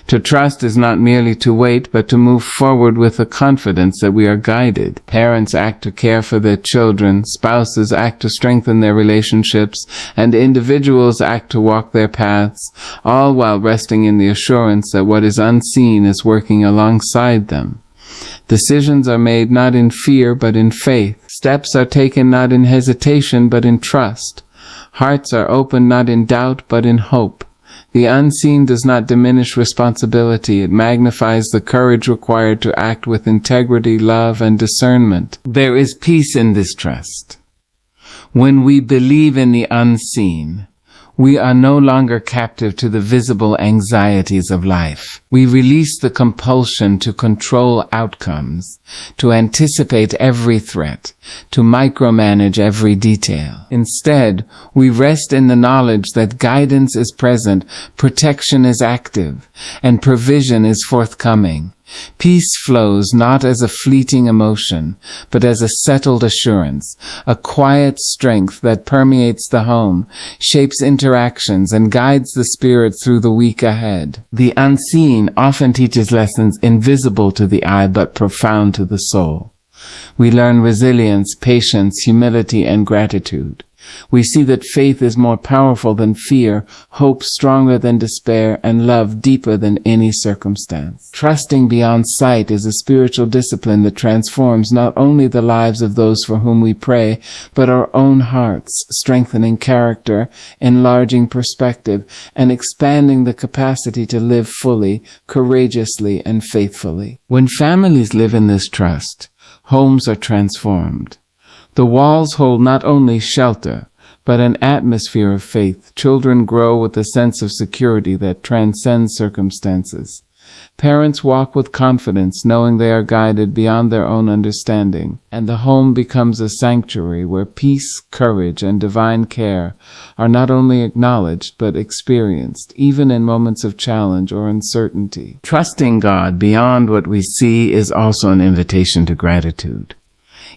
To trust is not merely to wait, but to move forward with the confidence that we are guided. Parents act to care for their children, spouses act to strengthen their relationships, and individuals act to walk their paths, all while resting in the assurance that what is unseen is working alongside them. Decisions are made not in fear, but in faith. Steps are taken not in hesitation, but in trust. Hearts are opened not in doubt, but in hope. The unseen does not diminish responsibility. It magnifies the courage required to act with integrity, love, and discernment. There is peace in this trust. When we believe in the unseen, we are no longer captive to the visible anxieties of life. We release the compulsion to control outcomes, to anticipate every threat, to micromanage every detail. Instead, we rest in the knowledge that guidance is present, protection is active, and provision is forthcoming. Peace flows not as a fleeting emotion, but as a settled assurance, a quiet strength that permeates the home, shapes interactions, and guides the spirit through the week ahead. The unseen often teaches lessons invisible to the eye but profound to the soul. We learn resilience, patience, humility, and gratitude. We see that faith is more powerful than fear, hope stronger than despair, and love deeper than any circumstance. Trusting beyond sight is a spiritual discipline that transforms not only the lives of those for whom we pray, but our own hearts, strengthening character, enlarging perspective, and expanding the capacity to live fully, courageously, and faithfully. When families live in this trust, homes are transformed. The walls hold not only shelter, but an atmosphere of faith. Children grow with a sense of security that transcends circumstances. Parents walk with confidence, knowing they are guided beyond their own understanding, and the home becomes a sanctuary where peace, courage, and divine care are not only acknowledged, but experienced, even in moments of challenge or uncertainty. Trusting God beyond what we see is also an invitation to gratitude.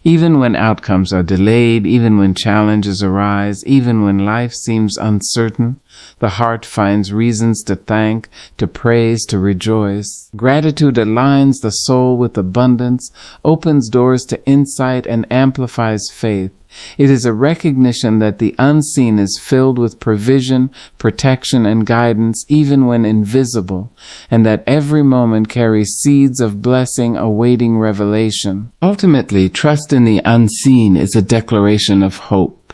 Even when outcomes are delayed, even when challenges arise, even when life seems uncertain, the heart finds reasons to thank, to praise, to rejoice. Gratitude aligns the soul with abundance, opens doors to insight, and amplifies faith. It is a recognition that the unseen is filled with provision, protection, and guidance, even when invisible, and that every moment carries seeds of blessing awaiting revelation. Ultimately, trust in the unseen is a declaration of hope.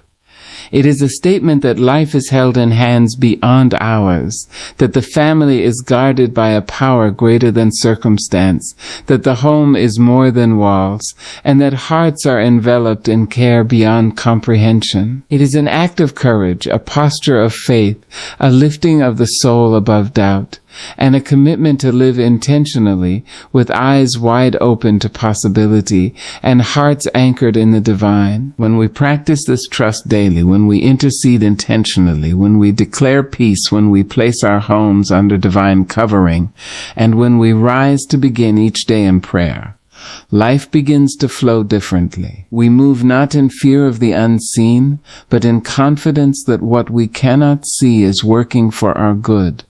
It is a statement that life is held in hands beyond ours, that the family is guarded by a power greater than circumstance, that the home is more than walls, and that hearts are enveloped in care beyond comprehension. It is an act of courage, a posture of faith, a lifting of the soul above doubt, and a commitment to live intentionally, with eyes wide open to possibility and hearts anchored in the divine. When we practice this trust daily, when we intercede intentionally, when we declare peace, when we place our homes under divine covering, and when we rise to begin each day in prayer, life begins to flow differently. We move not in fear of the unseen, but in confidence that what we cannot see is working for our good.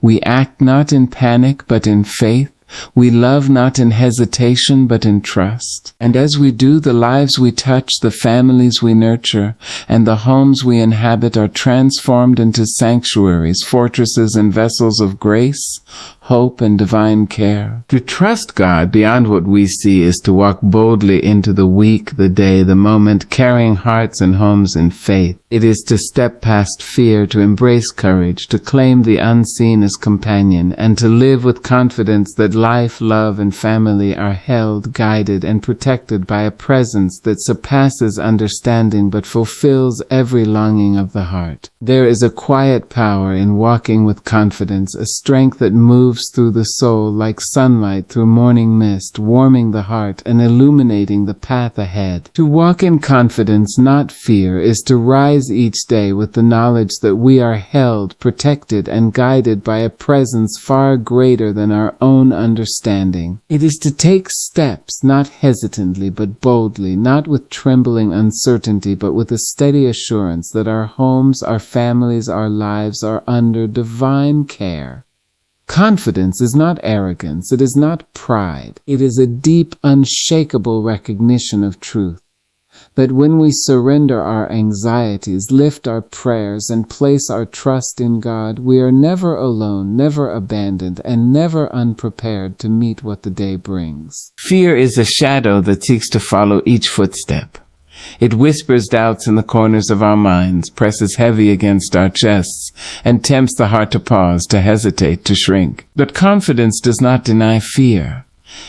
We act not in panic, but in faith. We love not in hesitation, but in trust. And as we do, the lives we touch, the families we nurture, and the homes we inhabit are transformed into sanctuaries, fortresses, and vessels of grace, hope, and divine care. To trust God beyond what we see is to walk boldly into the week, the day, the moment, carrying hearts and homes in faith. It is to step past fear, to embrace courage, to claim the unseen as companion, and to live with confidence that life, love, and family are held, guided, and protected by a presence that surpasses understanding but fulfills every longing of the heart. There is a quiet power in walking with confidence, a strength that moves through the soul like sunlight through morning mist, warming the heart and illuminating the path ahead. To walk in confidence, not fear, is to rise each day with the knowledge that we are held, protected, and guided by a presence far greater than our own understanding. It is to take steps, not hesitantly but boldly, not with trembling uncertainty but with a steady assurance that our homes, our families, our lives are under divine care. Confidence is not arrogance. It is not pride. It is a deep, unshakable recognition of truth. That when we surrender our anxieties, lift our prayers, and place our trust in God, we are never alone, never abandoned, and never unprepared to meet what the day brings. Fear is a shadow that seeks to follow each footstep. It whispers doubts in the corners of our minds, presses heavy against our chests, and tempts the heart to pause, to hesitate, to shrink. But confidence does not deny fear.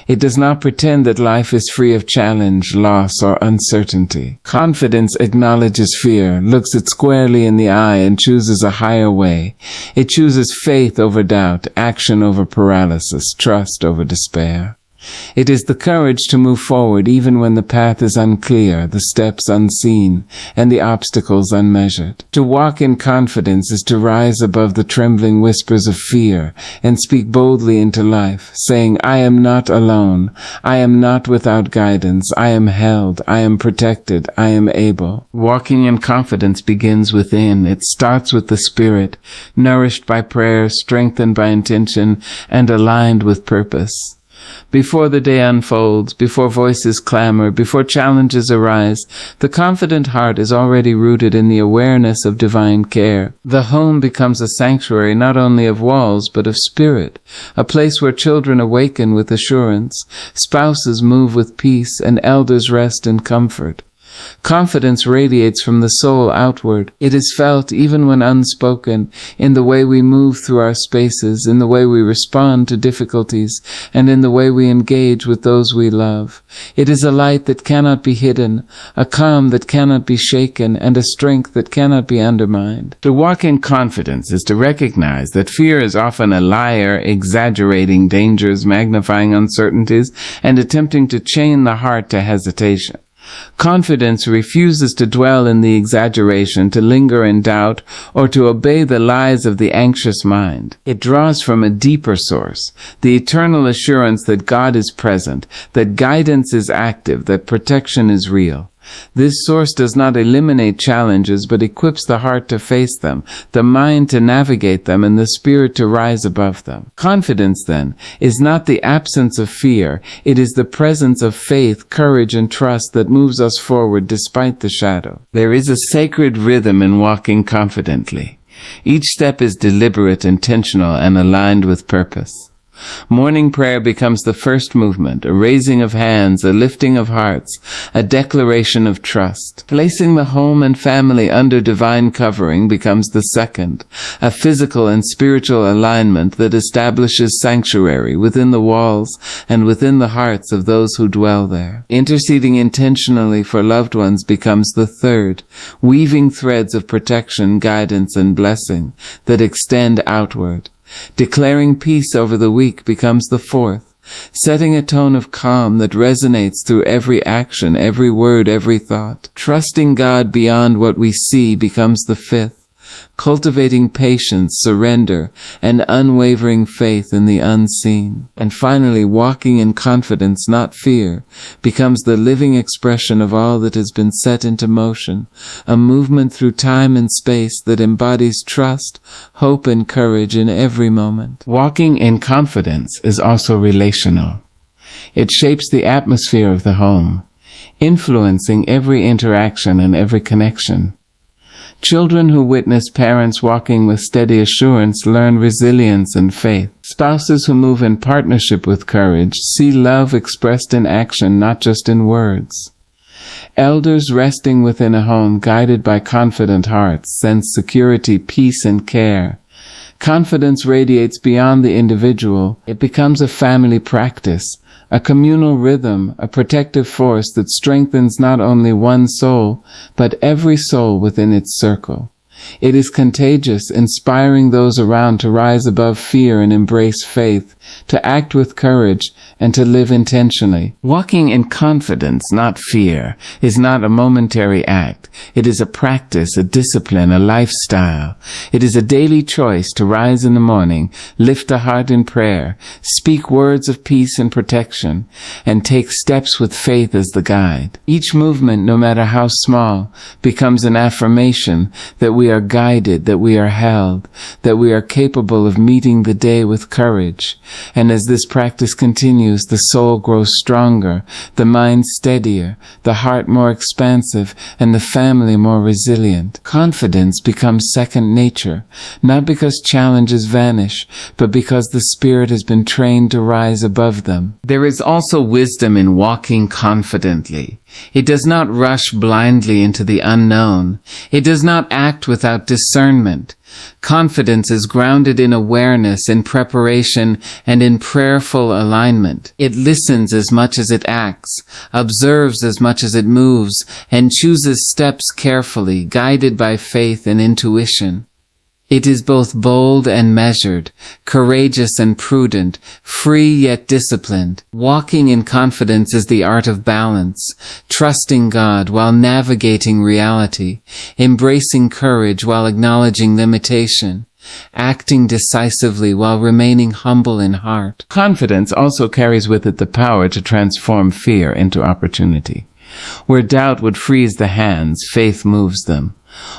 It does not pretend that life is free of challenge, loss, or uncertainty. Confidence acknowledges fear, looks it squarely in the eye, and chooses a higher way. It chooses faith over doubt, action over paralysis, trust over despair. It is the courage to move forward even when the path is unclear, the steps unseen, and the obstacles unmeasured. To walk in confidence is to rise above the trembling whispers of fear and speak boldly into life, saying, "I am not alone. I am not without guidance. I am held. I am protected. I am able." Walking in confidence begins within. It starts with the spirit, nourished by prayer, strengthened by intention, and aligned with purpose. Before the day unfolds, before voices clamor, before challenges arise, the confident heart is already rooted in the awareness of divine care. The home becomes a sanctuary not only of walls but of spirit, a place where children awaken with assurance, spouses move with peace, and elders rest in comfort. Confidence radiates from the soul outward. It is felt even when unspoken, in the way we move through our spaces, in the way we respond to difficulties, and in the way we engage with those we love. It is a light that cannot be hidden, a calm that cannot be shaken, and a strength that cannot be undermined. To walk in confidence is to recognize that fear is often a liar, exaggerating dangers, magnifying uncertainties, and attempting to chain the heart to hesitation. Confidence refuses to dwell in the exaggeration, to linger in doubt, or to obey the lies of the anxious mind. It draws from a deeper source, the eternal assurance that God is present, that guidance is active, that protection is real. This source does not eliminate challenges, but equips the heart to face them, the mind to navigate them, and the spirit to rise above them. Confidence, then, is not the absence of fear. It is the presence of faith, courage, and trust that moves us forward despite the shadow. There is a sacred rhythm in walking confidently. Each step is deliberate, intentional, and aligned with purpose. Morning prayer becomes the first movement, a raising of hands, a lifting of hearts, a declaration of trust. Placing the home and family under divine covering becomes the second, a physical and spiritual alignment that establishes sanctuary within the walls and within the hearts of those who dwell there. Interceding intentionally for loved ones becomes the third, weaving threads of protection, guidance, and blessing that extend outward. Declaring peace over the weak becomes the fourth, setting a tone of calm that resonates through every action, every word, every thought. Trusting God beyond what we see becomes the fifth, cultivating patience, surrender, and unwavering faith in the unseen. And finally, walking in confidence, not fear, becomes the living expression of all that has been set into motion, a movement through time and space that embodies trust, hope, and courage in every moment. Walking in confidence is also relational. It shapes the atmosphere of the home, influencing every interaction and every connection. Children who witness parents walking with steady assurance learn resilience and faith. Spouses who move in partnership with courage see love expressed in action, not just in words. Elders resting within a home guided by confident hearts sense security, peace, and care. Confidence radiates beyond the individual. It becomes a family practice, a communal rhythm, a protective force that strengthens not only one soul, but every soul within its circle. It is contagious, inspiring those around to rise above fear and embrace faith, to act with courage, and to live intentionally. Walking in confidence, not fear, is not a momentary act. It is a practice, a discipline, a lifestyle. It is a daily choice to rise in the morning, lift a heart in prayer, speak words of peace and protection, and take steps with faith as the guide. Each movement, no matter how small, becomes an affirmation that we are guided, that we are held, that we are capable of meeting the day with courage. And as this practice continues, the soul grows stronger, the mind steadier, the heart more expansive, and the family more resilient. Confidence becomes second nature, not because challenges vanish, but because the spirit has been trained to rise above them. There is also wisdom in walking confidently. It does not rush blindly into the unknown. It does not act without discernment. Confidence is grounded in awareness, in preparation, and in prayerful alignment. It listens as much as it acts, observes as much as it moves, and chooses steps carefully, guided by faith and intuition. It is both bold and measured, courageous and prudent, free yet disciplined. Walking in confidence is the art of balance, trusting God while navigating reality, embracing courage while acknowledging limitation, acting decisively while remaining humble in heart. Confidence also carries with it the power to transform fear into opportunity. Where doubt would freeze the hands, faith moves them.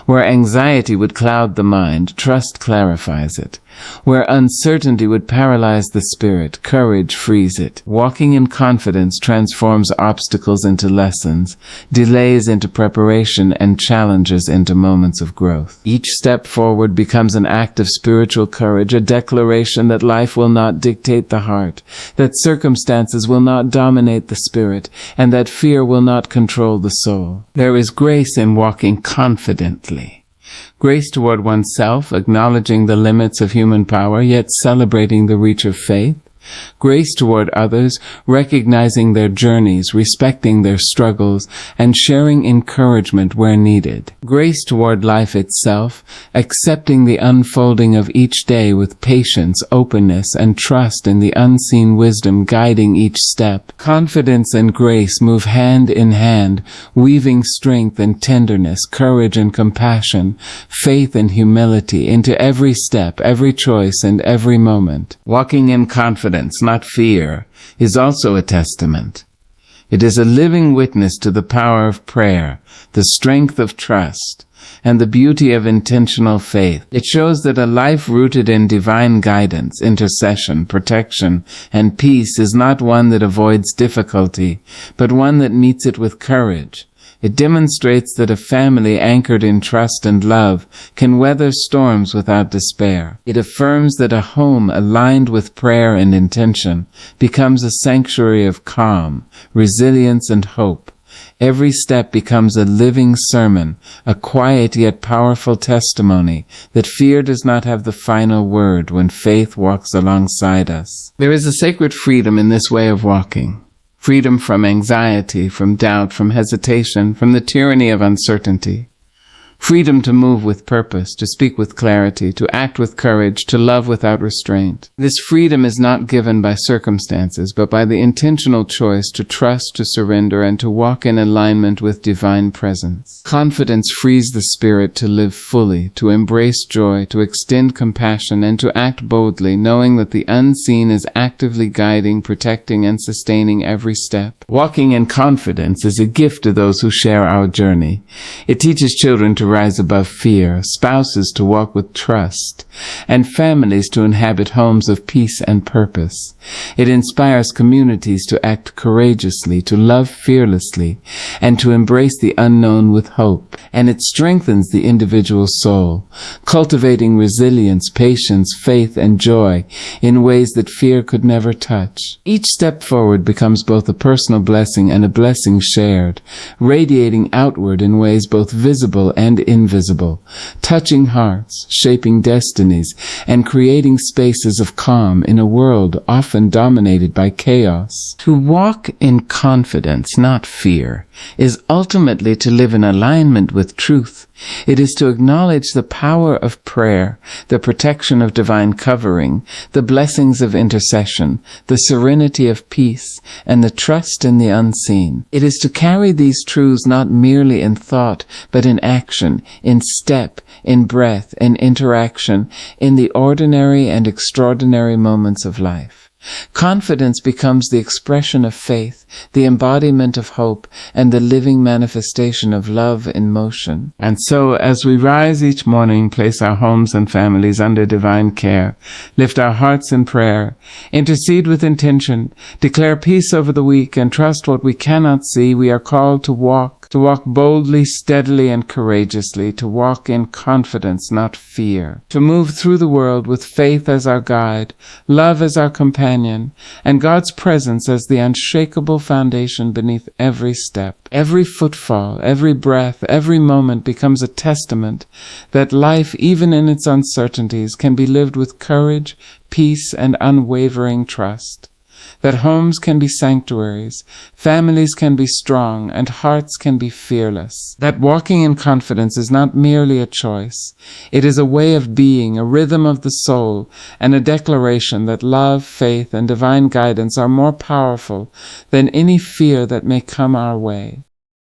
Where anxiety would cloud the mind, trust clarifies it. Where uncertainty would paralyze the spirit, courage frees it. Walking in confidence transforms obstacles into lessons, delays into preparation, and challenges into moments of growth. Each step forward becomes an act of spiritual courage, a declaration that life will not dictate the heart, that circumstances will not dominate the spirit, and that fear will not control the soul. There is grace in walking confidently. Grace toward oneself, acknowledging the limits of human power, yet celebrating the reach of faith. Grace toward others, recognizing their journeys, respecting their struggles, and sharing encouragement where needed. Grace toward life itself, accepting the unfolding of each day with patience, openness, and trust in the unseen wisdom guiding each step. Confidence and grace move hand in hand, weaving strength and tenderness, courage and compassion, faith and humility into every step, every choice, and every moment. Walking in confidence, not fear, is also a testament. It is a living witness to the power of prayer, the strength of trust, and the beauty of intentional faith. It shows that a life rooted in divine guidance, intercession, protection, and peace is not one that avoids difficulty, but one that meets it with courage. It demonstrates that a family anchored in trust and love can weather storms without despair. It affirms that a home aligned with prayer and intention becomes a sanctuary of calm, resilience, and hope. Every step becomes a living sermon, a quiet yet powerful testimony that fear does not have the final word when faith walks alongside us. There is a sacred freedom in this way of walking. Freedom from anxiety, from doubt, from hesitation, from the tyranny of uncertainty. Freedom to move with purpose, to speak with clarity, to act with courage, to love without restraint. This freedom is not given by circumstances, but by the intentional choice to trust, to surrender, and to walk in alignment with divine presence. Confidence frees the spirit to live fully, to embrace joy, to extend compassion, and to act boldly, knowing that the unseen is actively guiding, protecting, and sustaining every step. Walking in confidence is a gift to those who share our journey. It teaches children to rise above fear, spouses to walk with trust, and families to inhabit homes of peace and purpose. It inspires communities to act courageously, to love fearlessly, and to embrace the unknown with hope. And it strengthens the individual soul, cultivating resilience, patience, faith, and joy in ways that fear could never touch. Each step forward becomes both a personal blessing and a blessing shared, radiating outward in ways both visible and invisible, touching hearts, shaping destinies, and creating spaces of calm in a world often dominated by chaos. To walk in confidence, not fear, is ultimately to live in alignment with truth. It is to acknowledge the power of prayer, the protection of divine covering, the blessings of intercession, the serenity of peace, and the trust in the unseen. It is to carry these truths not merely in thought, but in action, in step, in breath, in interaction, in the ordinary and extraordinary moments of life. Confidence becomes the expression of faith, the embodiment of hope, and the living manifestation of love in motion. And so, as we rise each morning, place our homes and families under divine care, lift our hearts in prayer, intercede with intention, declare peace over the week, and trust what we cannot see, we are called to walk boldly, steadily, and courageously, to walk in confidence, not fear, to move through the world with faith as our guide, love as our companion, and God's presence as the unshakable foundation beneath every step. Every footfall, every breath, every moment becomes a testament that life, even in its uncertainties, can be lived with courage, peace, and unwavering trust. That homes can be sanctuaries, families can be strong, and hearts can be fearless. That walking in confidence is not merely a choice. It is a way of being, a rhythm of the soul, and a declaration that love, faith, and divine guidance are more powerful than any fear that may come our way.